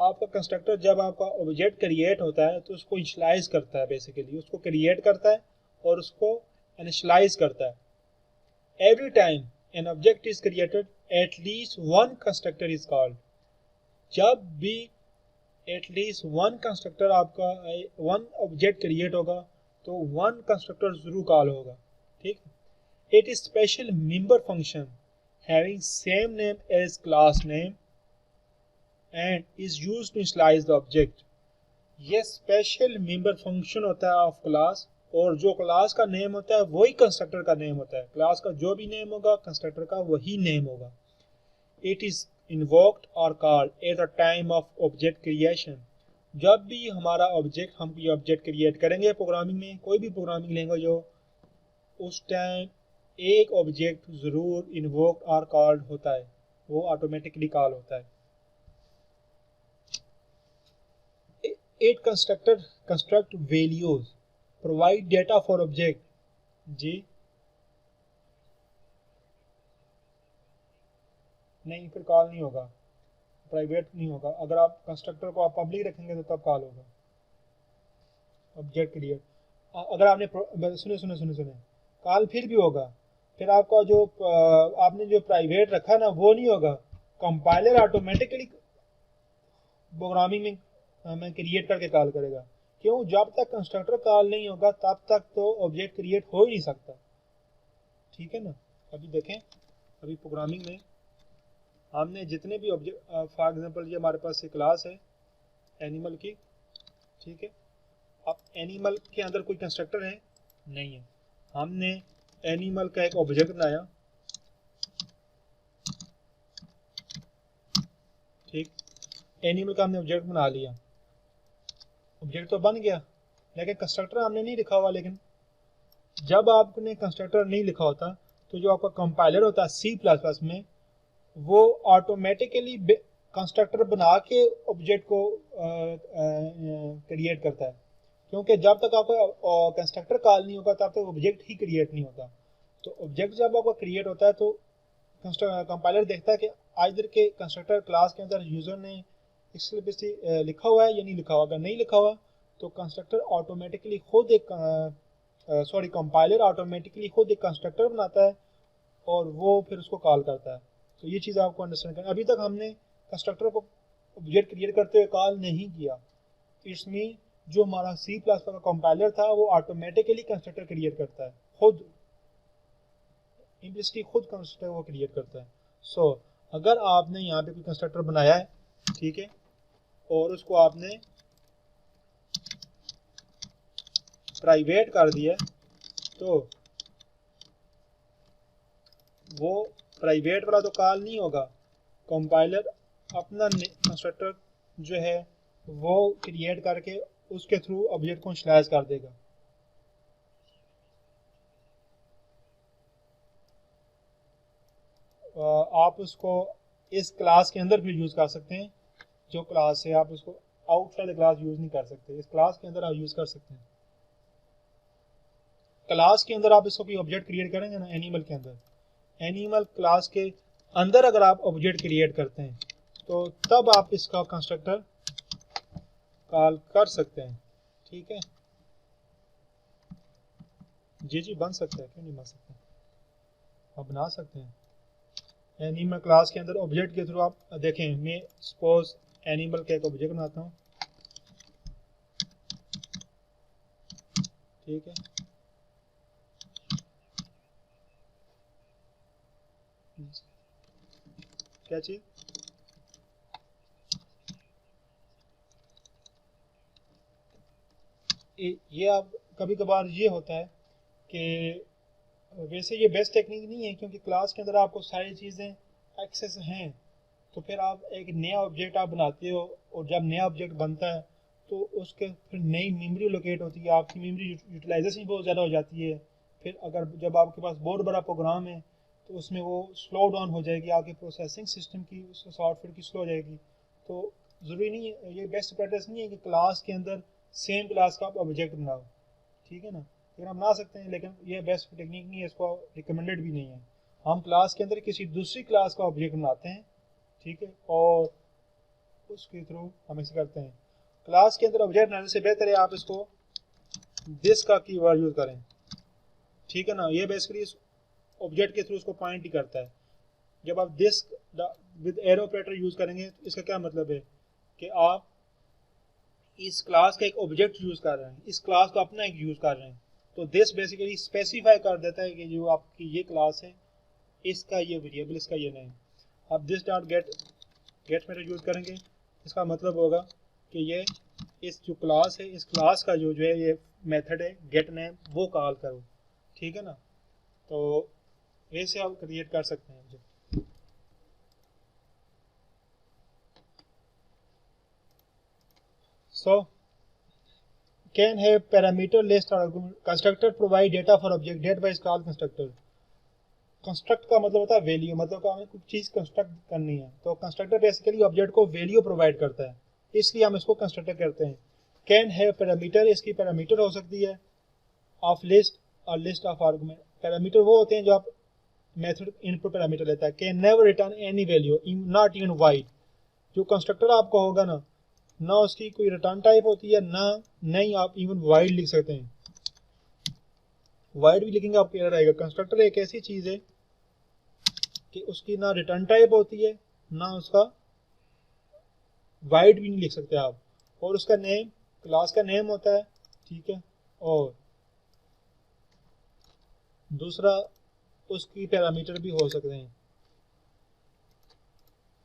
Speaker 1: आपका कंस्ट्रक्टर जब आपका ऑब्जेक्ट क्रिएट होता है तो उसको इनिशियलाइज करता है, बेसिकली उसको क्रिएट करता है और उसको इनिशियलाइज करता है। Every time an object is created at least one constructor is called, जब भी एटलीस्ट वन कंस्ट्रक्टर आपका वन ऑब्जेक्ट क्रिएट होगा तो वन कंस्ट्रक्टर जरूर कॉल होगा, ठीक। It is special member function having same name as class name and is used to initialize the object, ये special member function होता है ऑफ क्लास, और जो क्लास का नेम होता है वही कंस्ट्रक्टर का नेम होता है। क्लास का जो भी नेम होगा कंस्ट्रक्टर का वही नेम होगा। इट इज इन्वोक्ड और called at the time of object creation, जब भी हमारा ऑब्जेक्ट हम कोई ऑब्जेक्ट क्रिएट करेंगे प्रोग्रामिंग में, कोई भी प्रोग्रामिंग लैंग्वेज हो, उस टाइम एक ऑब्जेक्ट जरूर इन्वोक्ड और कॉल्ड होता है, वो ऑटोमेटिकली कॉल होता है। Eight constructor construct values, provide data for object, जी नहीं, फिर कॉल नहीं होगा, प्राइवेट नहीं होगा। अगर आप कंस्ट्रक्टर को आप पब्लिक रखेंगे तो तब कॉल होगा ऑब्जेक्ट क्रिएट। अगर आपने सुने कॉल फिर भी होगा, फिर आपका जो आपने जो प्राइवेट रखा ना वो नहीं होगा, कंपाइलर ऑटोमेटिकली प्रोग्रामिंग में क्रिएट करके कॉल करेगा। क्यों? जब तक कंस्ट्रक्टर कॉल नहीं होगा तब तक तो ऑब्जेक्ट क्रिएट हो ही नहीं सकता, ठीक है ना। अभी देखें, अभी प्रोग्रामिंग में हमने जितने भी ऑब्जेक्ट, फॉर एग्जांपल ये हमारे पास एक क्लास है एनिमल की, ठीक है। अब एनिमल के अंदर कोई कंस्ट्रक्टर है नहीं है, हमने एनिमल का एक ऑब्जेक्ट बनाया, ठीक, एनिमल का हमने ऑब्जेक्ट बना लिया, ऑब्जेक्ट तो बन गया लेकिन कंस्ट्रक्टर हमने नहीं लिखा हुआ। लेकिन जब आपने कंस्ट्रक्टर नहीं लिखा होता तो जो आपका कंपाइलर होता है C++ में, वो ऑटोमेटिकली कंस्ट्रक्टर बना के ऑब्जेक्ट को क्रिएट करता है, क्योंकि जब तक आपका कंस्ट्रक्टर कॉल नहीं होगा तब तक ऑब्जेक्ट ही क्रिएट नहीं होता। तो ऑब्जेक्ट जब आपका क्रिएट होता है तो कंपाइलर देखता है कि आइदर के कंस्ट्रक्टर क्लास के अंदर यूजर ने एक्सप्लिसिटली लिखा हुआ है या नहीं लिखा हुआ। अगर नहीं लिखा हुआ तो कंस्ट्रक्टर ऑटोमेटिकली खुद एक कंपाइलर ऑटोमेटिकली खुद एक कंस्ट्रक्टर बनाता है और वो फिर उसको कॉल करता है। तो ये चीज़ आपको अंडरस्टैंड करना। अभी तक हमने कंस्ट्रक्टर को ऑब्जेक्ट क्रिएट करते हुए कॉल नहीं किया, इसमें जो हमारा C++ का कंपाइलर था वो ऑटोमेटिकली कंस्ट्रक्टर क्रिएट करता है, खुद इम्प्लिसिटली खुद कंस्ट्रक्टर वो क्रिएट करता है। सो अगर आपने यहाँ पे कोई कंस्ट्रक्टर बनाया है, ठीक है, और उसको आपने प्राइवेट कर दिया तो वो प्राइवेट वाला तो कॉल नहीं होगा, कंपाइलर अपना कंस्ट्रक्टर जो है वो क्रिएट करके उसके थ्रू ऑब्जेक्ट को इनिशियलाइज कर देगा। आप उसको इस क्लास के अंदर भी यूज़ कर सकते हैं, जो क्लास है आप उसको आउटसाइड क्लास यूज़ नहीं कर सकते, इस क्लास के अंदर आप यूज़ कर सकते हैं। क्लास के अंदर आप इसको कोई ऑब्जेक्ट क्रिएट करेंगे ना, एनिमल के अंदर, एनिमल क्लास के अंदर अगर आप ऑब्जेक्ट क्रिएट करते हैं तो तब आप इसका कंस्ट्रक्टर कॉल कर सकते हैं, ठीक है। जी बन सकता है, क्यों नहीं बन सकता, आप बना सकते हैं। एनिमल क्लास के अंदर ऑब्जेक्ट के थ्रू आप देखें, मैं सपोज एनिमल का एक ऑब्जेक्ट बनाता हूँ, ठीक है, क्या चीज़, ये आप कभी कभार ये होता है कि वैसे ये बेस्ट टेक्निक नहीं है, क्योंकि क्लास के अंदर आपको सारी चीज़ें एक्सेस हैं, तो फिर आप एक नया ऑब्जेक्ट आप बनाते हो और जब नया ऑब्जेक्ट बनता है तो उसके फिर नई मेमोरी लोकेट होती है, आपकी मेमोरी यूटिलाइजेशन बहुत ज़्यादा हो जाती है। फिर अगर जब आपके पास बहुत बड़ा प्रोग्राम है तो उसमें वो स्लो डाउन हो जाएगी, आपकी प्रोसेसिंग सिस्टम की, सॉफ्टवेयर की स्लो हो जाएगी। तो ज़रूरी नहीं है, ये बेस्ट प्रैक्टिस नहीं है कि क्लास के अंदर सेम क्लास का आप ऑब्जेक्ट बनाओ, ठीक है ना। लेकिन हम बना सकते हैं, लेकिन ये बेस्ट टेक्निक नहीं है, इसको रिकमेंडेड भी नहीं है। हम क्लास के अंदर किसी दूसरी क्लास का ऑब्जेक्ट बनाते हैं, ठीक है, और उसके थ्रू हम इसे करते हैं। क्लास के अंदर ऑब्जेक्ट बनाने से बेहतर है आप इसको दिस का कीवर्ड यूज़ करें, ठीक है ना। ये बेसिकली इस ऑब्जेक्ट के थ्रू उसको पॉइंट ही करता है। जब आप this with arrow operator use करेंगे तो इसका क्या मतलब है कि आप इस क्लास का एक ऑब्जेक्ट यूज़ कर रहे हैं, इस क्लास का अपना एक यूज़ कर रहे हैं। तो दिस बेसिकली स्पेसिफाई कर देता है कि जो आपकी ये क्लास है इसका ये वेरिएबल, इसका ये नेम। आप this dot get method use करेंगे, इसका मतलब होगा कि ये इस जो क्लास है, इस क्लास का जो है ये मेथड है गेट नेम, वो कॉल करो, ठीक है ना। तो वैसे आप क्रिएट कर सकते हैं। So can have parameter list or argument. Constructor provide data for object, data is called constructor. Construct का मतलब होता है वैल्यू, मतलब हमें कुछ चीज़ कंस्ट्रक्ट करनी है तो कंस्ट्रक्टर बेसिकली ऑब्जेक्ट को वैल्यू प्रोवाइड करता है, इसलिए हम इसको कंस्ट्रक्टर करते हैं। कैन हैव पैरामीटर, इसकी पैरामीटर हो सकती है ऑफ लिस्ट और लिस्ट ऑफ आर्गुमेंट। पैरामीटर वो होते हैं जो आप मेथड इनपुट पैरामीटर लेता है। Can never return any value, not even wide. जो कंस्ट्रक्टर आपका होगा ना उसकी कोई रिटर्न टाइप होती है, नहीं आप इवन वाइड लिख सकते हैं। वाइड भी लिखेंगे आपको एरर आएगा। कंस्ट्रक्टर एक ऐसी चीज़ है कि उसकी ना रिटर्न टाइप होती है, ना उसका वाइड भी नहीं लिख सकते आप, और उसका नेम क्लास का नेम होता है, ठीक है, और दूसरा उसकी पैरामीटर भी हो सकते हैं।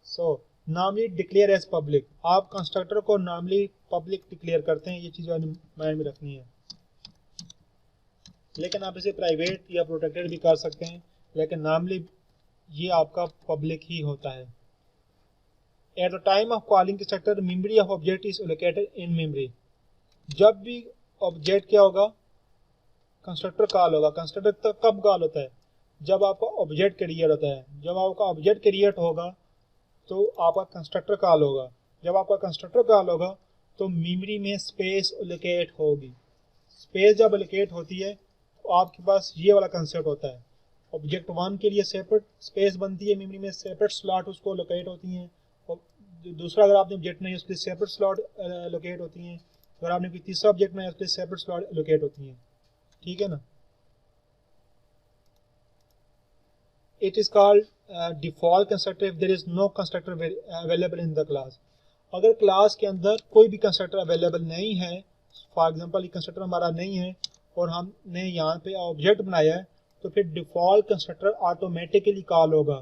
Speaker 1: सो नामली डिक्लेयर एज पब्लिक, आप कंस्ट्रक्टर को नामली पब्लिक डिक्लेयर करते हैं, ये चीज़ माइंड में रखनी है। लेकिन आप इसे प्राइवेट या प्रोटेक्टेड भी कर सकते हैं, लेकिन नामली ये आपका पब्लिक ही होता है। At the time of calling constructor memory of object is allocated in memory, जब भी ऑब्जेक्ट क्या होगा, कंस्ट्रक्टर कॉल होगा। कंस्ट्रक्टर तक कब कॉल होता है, जब आपका ऑब्जेक्ट क्रिएट होता है। जब आपका ऑब्जेक्ट क्रिएट होगा तो आपका कंस्ट्रक्टर कॉल होगा। जब आपका कंस्ट्रक्टर कॉल होगा तो मेमोरी में स्पेस एलोकेट होगी। स्पेस जब एलोकेट होती है तो आपके पास ये वाला कंसेप्ट होता है, ऑब्जेक्ट 1 के लिए सेपरेट स्पेस बनती है मेमोरी में, सेपरेट स्लॉट उसको लोकेट होती हैं। और दूसरा अगर आपने ऑब्जेक्ट नहीं उसके लिए सेपरेट स्लॉट लोकेट होती हैं। अगर आपने कोई तीसरा ऑब्जेक्ट नहीं उसके लिए सेपरेट स्लॉट लोकेट होती हैं। ठीक है ना। It is called default constructor if there is no constructor available in the class. अगर क्लास के अंदर कोई भी कंस्ट्रक्टर अवेलेबल नहीं है, फॉर एग्जांपल ये कंस्ट्रक्टर हमारा नहीं है और हमने यहाँ पे ऑब्जेक्ट बनाया है, तो फिर डिफॉल्ट कंस्ट्रक्टर ऑटोमेटिकली कॉल होगा।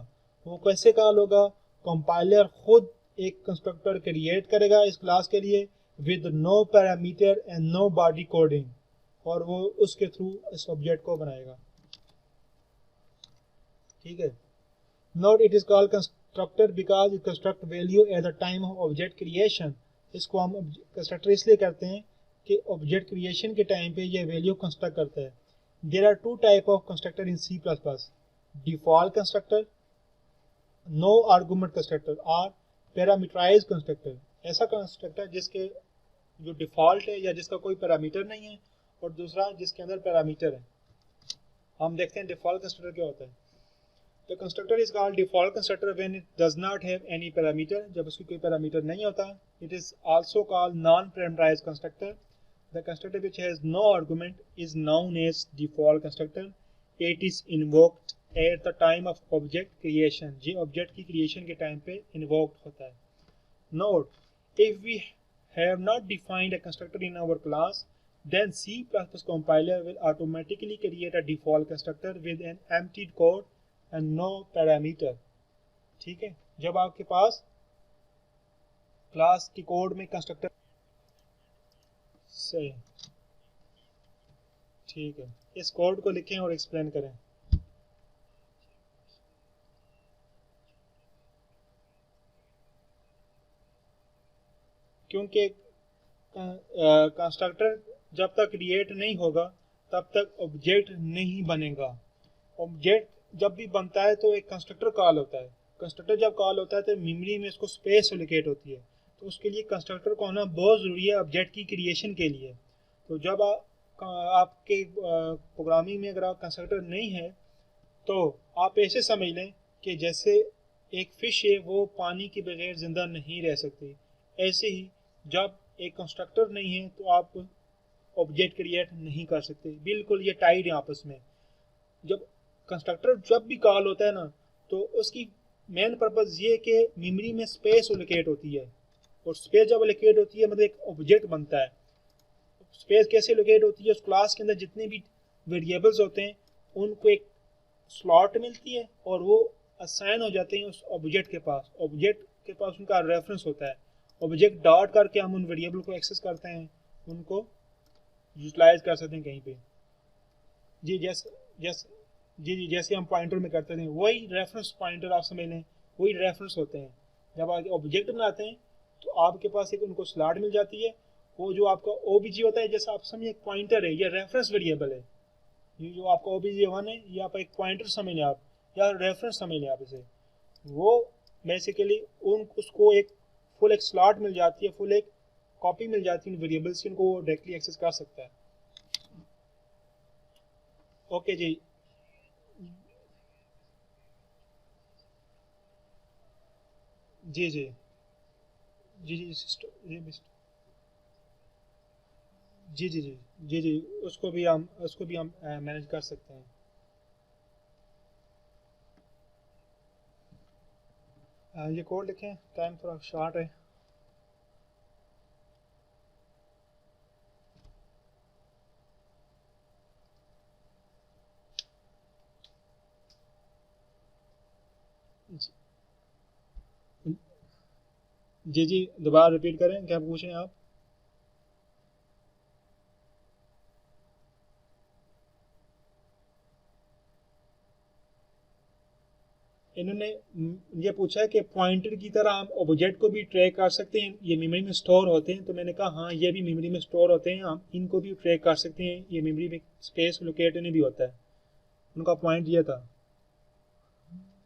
Speaker 1: वो कैसे कॉल होगा, कंपाइलर खुद एक कंस्ट्रक्टर क्रिएट करेगा इस क्लास के लिए with no parameter and no body coding, और वो उसके थ्रू इस ऑब्जेक्ट को बनाएगा। ठीक है। Note it is called constructor because it construct value at the time of object creation. इसको हम कंस्ट्रक्टर इसलिए करते हैं कि ऑब्जेक्ट क्रिएशन के टाइम पे ये वैल्यू कंस्ट्रक्ट करता है। There are two type of constructor in C++, default constructor, no argument constructor और पैरामीटराइज्ड कंस्ट्रक्टर। ऐसा कंस्ट्रक्टर जिसके जो डिफॉल्ट है या जिसका कोई पैरामीटर नहीं है, और दूसरा जिसके अंदर पैरामीटर है। हम देखते हैं डिफॉल्ट कंस्ट्रक्टर क्या होता है। The constructor is called default constructor when it does not have any parameter, जब उसकी कोई पैरामीटर नहीं होता। It is also called non-parameterized constructor. The constructor which has no argument is known as default constructor. It is invoked at the time of object creation. ये object की creation के time पे invoked होता है। Note, if we have not defined a constructor in our class, then C++ compiler will automatically create a default constructor with an empty code and no parameter। ठीक है। जब आपके पास class की code में constructor से, ठीक है, इस कोड को लिखें और एक्सप्लेन करें। क्योंकि कंस्ट्रक्टर जब तक क्रिएट नहीं होगा तब तक ऑब्जेक्ट नहीं बनेगा। ऑब्जेक्ट जब भी बनता है तो एक कंस्ट्रक्टर कॉल होता है। कंस्ट्रक्टर जब कॉल होता है तो मेमोरी में उसको स्पेस एलोकेट होती है, तो उसके लिए कंस्ट्रक्टर को होना बहुत ज़रूरी है ऑब्जेक्ट की क्रिएशन के लिए। तो जब आपके प्रोग्रामिंग में अगर आप कंस्ट्रक्टर नहीं है तो आप ऐसे समझ लें कि जैसे एक फ़िश है वो पानी के बगैर ज़िंदा नहीं रह सकती, ऐसे ही जब एक कंस्ट्रक्टर नहीं है तो आप ऑब्जेक्ट क्रिएट नहीं कर सकते। बिल्कुल ये टाइड है आपस में। जब कंस्ट्रक्टर जब भी कॉल होता है ना तो उसकी मेन पर्पस ये है कि मेमोरी में स्पेस एलोकेट होती है, और स्पेस जब एलोकेट होती है मतलब एक ऑब्जेक्ट बनता है। स्पेस कैसे एलोकेट होती है, उस क्लास के अंदर जितने भी वेरिएबल्स होते हैं उनको एक स्लॉट मिलती है और वो असाइन हो जाते हैं उस ऑब्जेक्ट के पास। ऑब्जेक्ट के पास उनका रेफरेंस होता है। ऑब्जेक्ट डॉट करके हम उन वेरिएबल को एक्सेस करते हैं, उनको यूटिलाइज कर सकते हैं कहीं पे। जी जैसे हम पॉइंटर में करते थे, वही रेफरेंस पॉइंटर आप समझ लें, वही रेफरेंस होते हैं। जब आप ऑब्जेक्ट बनाते हैं तो आपके पास एक उनको स्लॉट मिल जाती है। वो जो आपका OBJ होता है, जैसा आप समझिए एक पॉइंटर है, ये रेफरेंस वेरिएबल है। ये जो आपका OBJ1 है ये आप एक पॉइंटर समझ लें आप, या रेफरेंस समझ लें आप इसे। वो बेसिकली उसको एक फुल एक स्लॉट मिल जाती है, फुल एक कॉपी मिल जाती है उन वेरिएबल्स की, उनको डायरेक्टली एक्सेस कर सकता है। ओके जी। जी जी जी जी जी जी जी जी जी उसको भी हम मैनेज कर सकते हैं। ये कोड लिखें, टाइम थोड़ा शॉर्ट है। जी जी, दोबारा रिपीट करें, क्या पूछ रहे हैं आप? इन्होंने ये पूछा है कि पॉइंटर की तरह हम ऑब्जेक्ट को भी ट्रैक कर सकते हैं, ये मेमोरी में स्टोर होते हैं। तो मैंने कहा हाँ, ये भी मेमोरी में स्टोर होते हैं, हम इनको भी ट्रैक कर सकते हैं, ये मेमोरी में स्पेस लोकेट नहीं भी होता है। उनका पॉइंट ये था।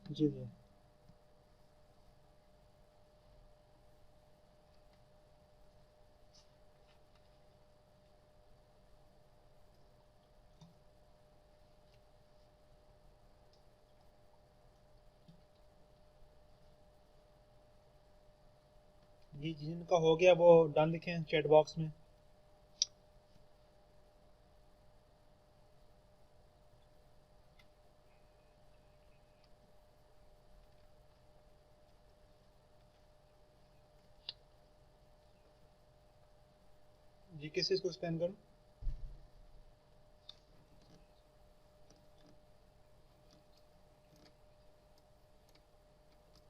Speaker 1: जी जी जी, जिनका हो गया वो डन लिखें चैट बॉक्स में। जी, किस चीज़ को स्कैन करूँ?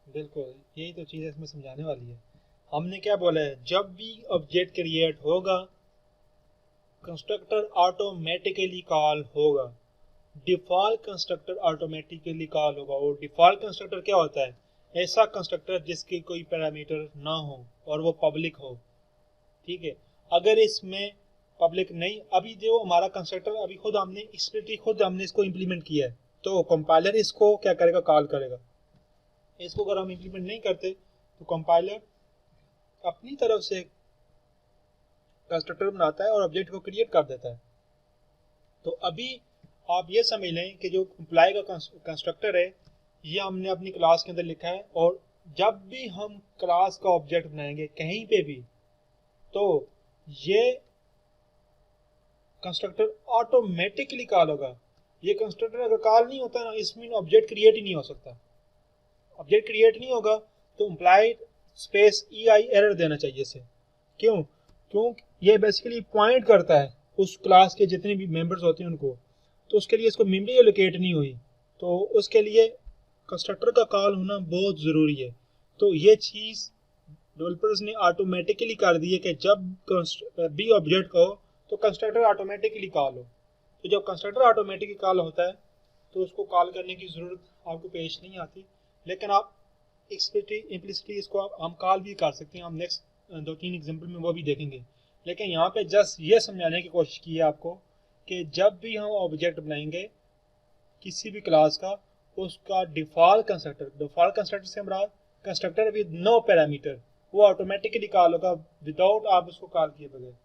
Speaker 1: बिल्कुल, यही तो चीज़ इसमें समझाने वाली है। हमने क्या बोला है, जब भी ऑब्जेक्ट क्रिएट होगा कंस्ट्रक्टर ऑटोमेटिकली कॉल होगा, डिफॉल्ट कंस्ट्रक्टर ऑटोमेटिकली कॉल होगा। और डिफॉल्ट कंस्ट्रक्टर क्या होता है? ऐसा कंस्ट्रक्टर जिसके कोई पैरामीटर ना हो और वो पब्लिक हो। ठीक है, अगर इसमें पब्लिक नहीं, अभी जो हमारा कंस्ट्रक्टर अभी खुद हमने एक्सप्लिसिटली खुद हमने इसको इम्प्लीमेंट किया है, तो कंपाइलर इसको क्या करेगा, कॉल करेगा। इसको अगर हम इम्प्लीमेंट नहीं करते तो कंपाइलर अपनी तरफ से कंस्ट्रक्टर बनाता है और ऑब्जेक्ट को क्रिएट कर देता है। तो अभी आप ये समझ लें कि जो अप्लाई का कंस्ट्रक्टर है ये हमने अपनी क्लास के अंदर लिखा है, और जब भी हम क्लास का ऑब्जेक्ट बनाएंगे कहीं पे भी, तो ये कंस्ट्रक्टर ऑटोमेटिकली कॉल होगा। ये कंस्ट्रक्टर अगर कॉल नहीं होता ना, इसमें ऑब्जेक्ट क्रिएट ही नहीं हो सकता। ऑब्जेक्ट क्रिएट नहीं होगा तो इम्प्लाइड स्पेस EI एरर देना चाहिए इसे। क्यों? क्यों? ये बेसिकली पॉइंट करता है उस क्लास के जितने भी मेंबर्स होते हैं उनको, तो उसके लिए इसको मेमोरी एलोकेट नहीं हुई, तो उसके लिए कंस्ट्रक्टर का कॉल होना बहुत ज़रूरी है। तो ये चीज़ डेवलपर्स ने ऑटोमेटिकली कर दी है कि जब भी ऑब्जेक्ट हो तो कंस्ट्रक्टर ऑटोमेटिकली कॉल हो। तो जब कंस्ट्रक्टर ऑटोमेटिकली कॉल होता है तो उसको कॉल करने की ज़रूरत आपको पेश नहीं आती। लेकिन आप इम्प्लिसिटली इसको हम कॉल भी कर सकते हैं, हम नेक्स्ट 2-3 एग्जांपल में वो भी देखेंगे। लेकिन यहाँ पे जस्ट ये समझाने की कोशिश की है आपको कि जब भी हम ऑब्जेक्ट बनाएंगे किसी भी क्लास का, उसका डिफॉल्ट कंस्ट्रक्टर से हमारा कंस्ट्रक्टर विद नो पैरामीटर, वो ऑटोमेटिकली कॉल होगा विदाउट आप उसको कॉल किए बगैर।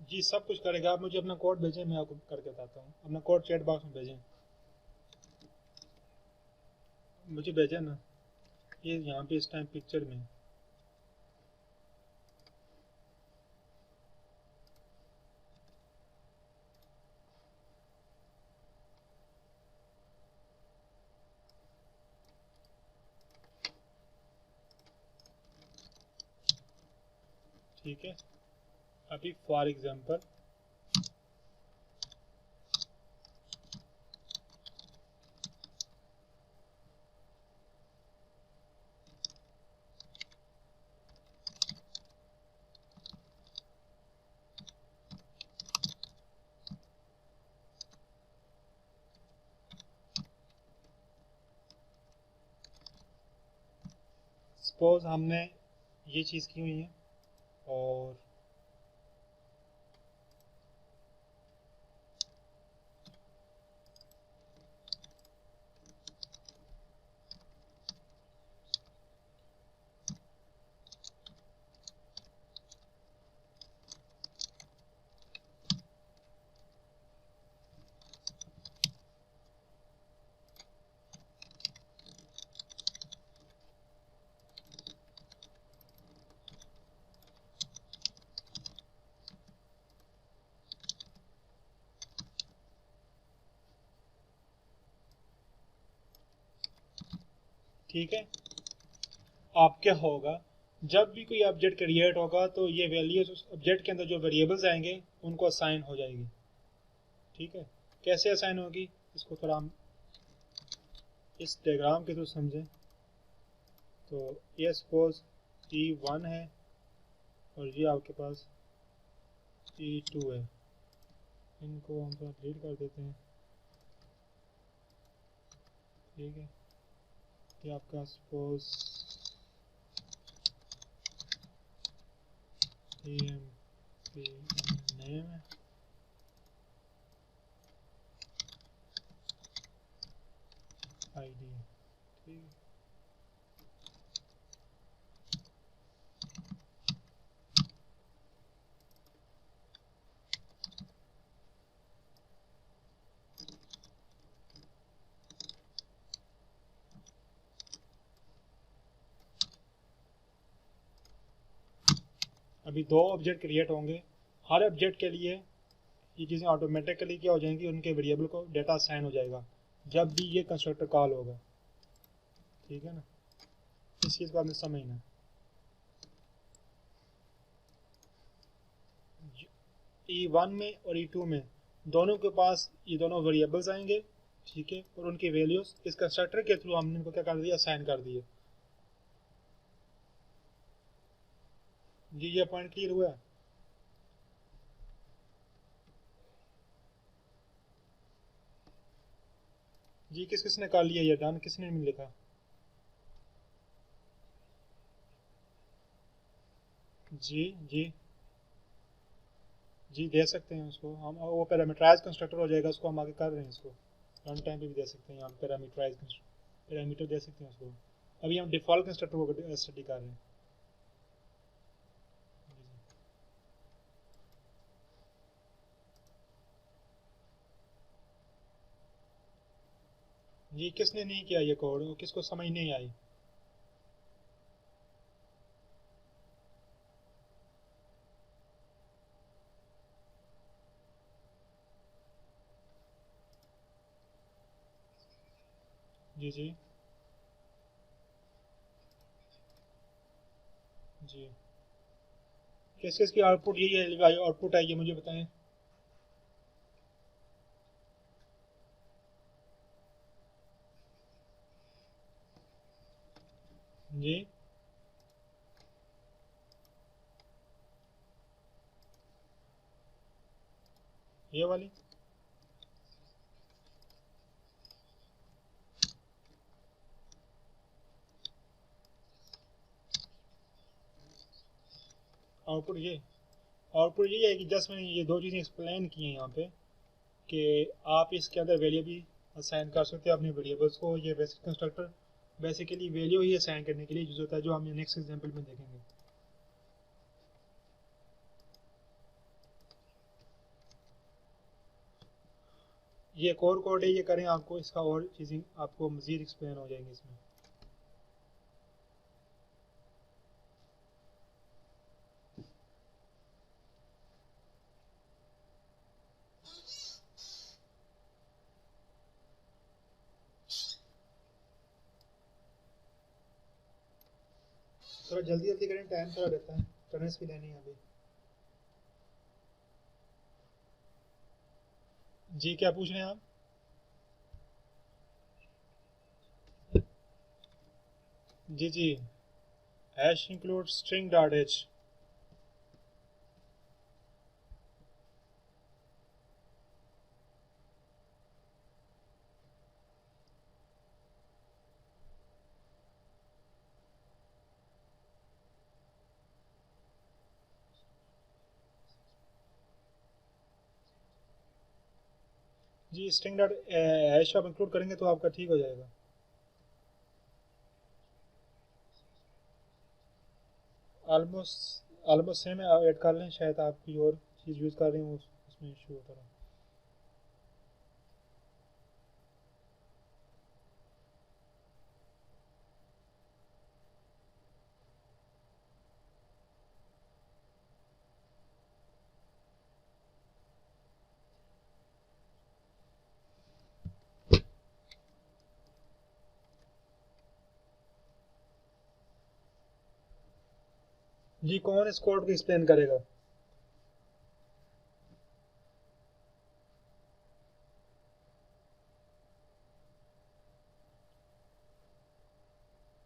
Speaker 1: जी, सब कुछ करेगा। आप मुझे अपना कोड भेजें, मैं आपको करके बताता हूँ। अपना कोड चैट बॉक्स में भेजें, मुझे भेजें ना, ये यहाँ पे इस टाइम पिक्चर में। ठीक है, अभी फॉर एग्जांपल सपोज हमने ये चीज़ की हुई है, और ठीक है, आप क्या होगा, जब भी कोई ऑब्जेक्ट क्रिएट होगा तो ये वैल्यूज उस ऑब्जेक्ट के अंदर जो वेरिएबल्स आएंगे उनको असाइन हो जाएगी। ठीक है, कैसे असाइन होगी इसको थोड़ा हम इस डायग्राम के थ्रू समझें। तो ये सपोज E1 है और ये आपके पास E2 है, इनको हम थोड़ा डिलीट कर देते हैं। ठीक है, ये आपका सपोज नेम है, आईडी है। ठीक है, अभी दो ऑब्जेक्ट क्रिएट होंगे। हर ऑब्जेक्ट के लिए ये चीज़ें ऑटोमेटिकली क्या हो जाएंगी, उनके वेरिएबल को डेटा असाइन हो जाएगा जब भी ये कंस्ट्रक्टर कॉल होगा। ठीक है ना, इस चीज़ को आपने समझना। E1 में और E2 में दोनों के पास ये दोनों वेरिएबल्स आएंगे। ठीक है, और उनकी वैल्यूज इस कंस्ट्रक्टर के थ्रू हमने इनको क्या कर दिया, असाइन कर दिए। जी ये पॉइंट क्लियर हुआ है? जी किस किस ने कर लिया ये डन, किसने नहीं लिखा? जी जी जी दे सकते हैं उसको हम, वो पैरामीटराइज कंस्ट्रक्टर हो जाएगा, उसको हम आगे कर रहे हैं। इसको रन टाइम पे भी दे सकते हैं, हम पैरामीटर दे सकते हैं उसको। अभी हम डिफ़ॉल्ट कंस्ट्रक्टर को स्टडी कर रहे हैं। जी किसने नहीं किया ये कोड, किसको समझ नहीं आई? जी जी जी किस किस की आउटपुट यही है, आउटपुट है ये मुझे बताएं। जी ये वाली आउटपुट यही है कि जस्ट मैंने ये दो चीज़ें एक्सप्लेन की हैं यहाँ पे, कि आप इसके अंदर वैल्यू भी असाइन कर सकते हैं अपने वेरिएबल्स को। ये बेसिक कंस्ट्रक्टर बेसिकली वैल्यू ही असाइन करने के लिए यूज होता है, जो हम नेक्स्ट एग्जांपल में देखेंगे। ये एक और कोड है, ये करें आपको इसका और चीज़ें आपको मज़ीद एक्सप्लेन हो जाएंगी इसमें। थोड़ा जल्दी जल्दी करें, टाइम थोड़ा रहता है, टर्न्स भी लेनी है अभी। जी क्या पूछ रहे हैं आप? जी जी hash include string dot H. जी स्ट्रिंग डॉट हैश आप इंक्लूड करेंगे तो आपका ठीक हो जाएगा। ऑलमोस्ट सेम है, आप ऐड कर लें, शायद आप कोई और चीज़ यूज़ कर रहे हो उसमें इशू होता रहा। जी कौन इस कोड को एक्सप्लेन करेगा?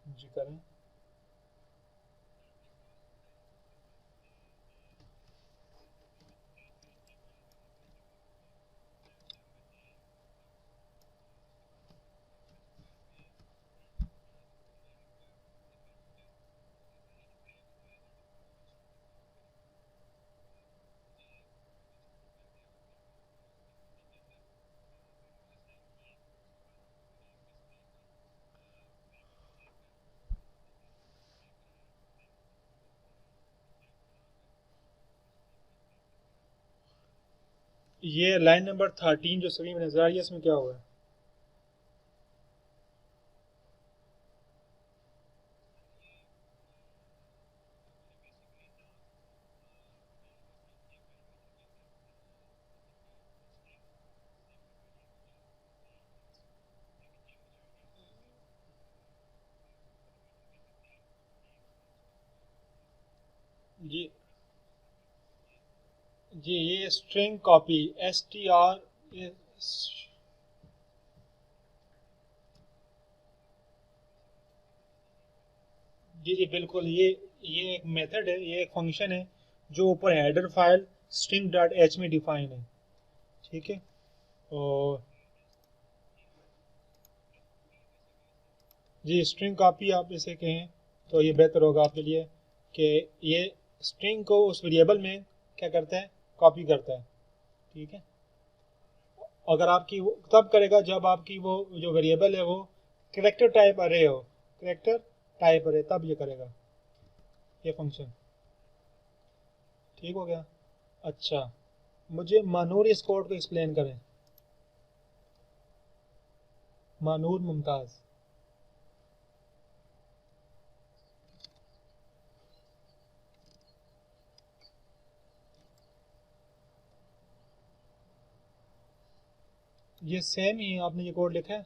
Speaker 1: जी करें। ये लाइन नंबर 13 जो स्क्रीन में नजर आ रही है, इसमें क्या हुआ है? जी जी ये स्ट्रिंग कॉपी str जी जी बिल्कुल, ये एक मेथड है, ये एक फंक्शन है जो ऊपर header file string dot H में डिफाइन है। ठीक है, और जी स्ट्रिंग कॉपी आप इसे कहें तो ये बेहतर होगा आपके लिए कि ये स्ट्रिंग को उस वेरिएबल में क्या करता है, कॉपी करता है। ठीक है, अगर आपकी वो तब करेगा जब आपकी वो जो वेरिएबल है वो कैरेक्टर टाइप अरे हो, कैरेक्टर टाइप अरे, तब ये करेगा ये फंक्शन। ठीक हो गया। अच्छा, मुझे मानूर इस कोड को एक्सप्लेन करें। मानूर मुमताज़। ये सेम ही आपने ये कोड लिखा है,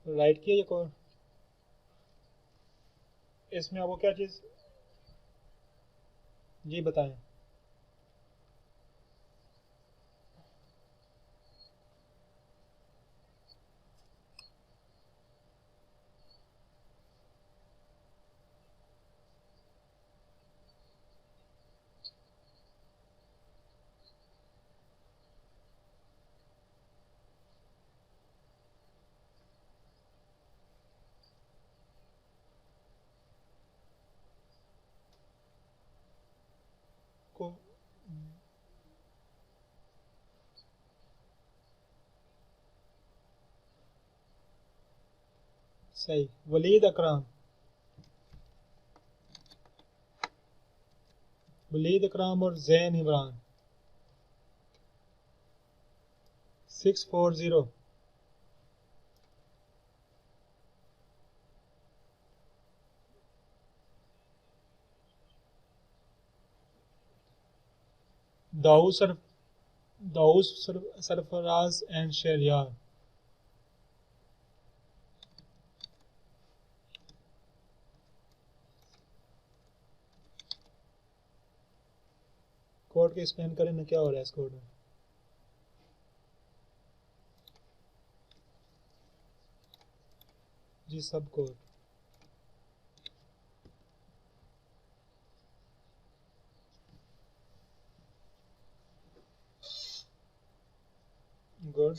Speaker 1: राइट किया ये कोड, इसमें आपको क्या चीज़ जी बताएं। को सही, वलीद अकराम, वलीद अकराम और Zain Imran 640। Dawood sir, Sarfaraz and Shehryar. Code के एक्सप्लेन करें ना, क्या हो रहा है इस कोड में? जी सब कोड गुड।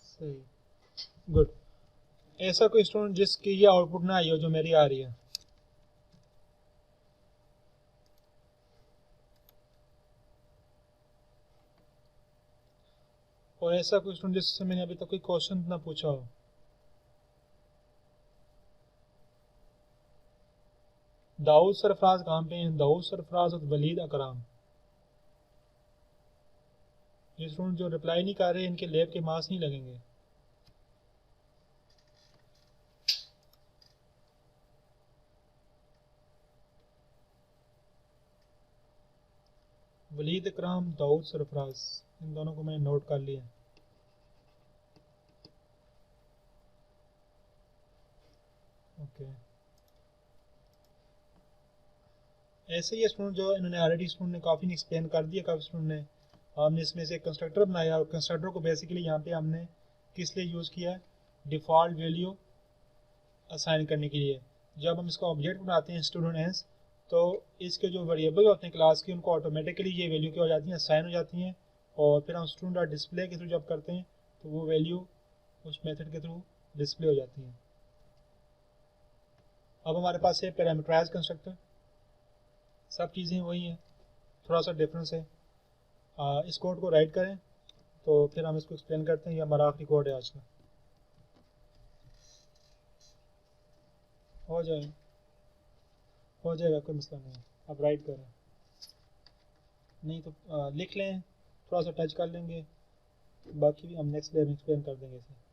Speaker 1: सही, गुड। ऐसा कोई स्टूडेंट जिसकी ये आउटपुट ना आई हो जो मेरी आ रही है? और ऐसा कोई स्टूडेंट जिससे मैंने अभी तक कोई क्वेश्चन ना पूछा हो। दाऊद सरफराज कहाँ पे हैं? दाऊद सरफराज और वलीद अकराम। ये स्टूडेंट जो रिप्लाई नहीं कर रहे इनके लैब के मार्क्स नहीं लगेंगे। वलीद अकराम, दाऊद सरफराज, इन दोनों को मैंने नोट कर लिया। ओके, ऐसे ही स्टूडेंट जो इन्होंने ऑलरेडी स्टूडेंट ने काफ़ी एक्सप्लेन कर दिया, काफ़ी स्टूडेंट ने। हमने इसमें से कंस्ट्रक्टर बनाया और कंस्ट्रक्टर को बेसिकली यहाँ पे हमने किस लिए यूज़ किया है? डिफ़ॉल्ट वैल्यू असाइन करने के लिए। जब हम इसका ऑब्जेक्ट बनाते हैं स्टूडेंट एस, तो इसके जो वेरिएबल होते हैं क्लास के उनको ऑटोमेटिकली ये वैल्यू क्या हो जाती हैं? असाइन हो जाती हैं। और फिर हम स्टूडेंट डॉट डिस्प्ले के थ्रू जब करते हैं तो वो वैल्यू उस मेथड के थ्रू डिस्प्ले हो जाती हैं। अब हमारे पास है पैरामीटराइज कंस्ट्रक्टर, सब चीज़ें वही हैं, थोड़ा सा डिफरेंस है। इस कोड को राइट करें तो फिर हम इसको एक्सप्लेन करते हैं। ये हमारा आखिरी कोड है आज का। हो जाएगा, कोई मसला नहीं। अब राइट करें, नहीं तो लिख लें, थोड़ा सा टच कर लेंगे, बाकी भी हम नेक्स्ट लेयर में एक्सप्लेन कर देंगे इसे।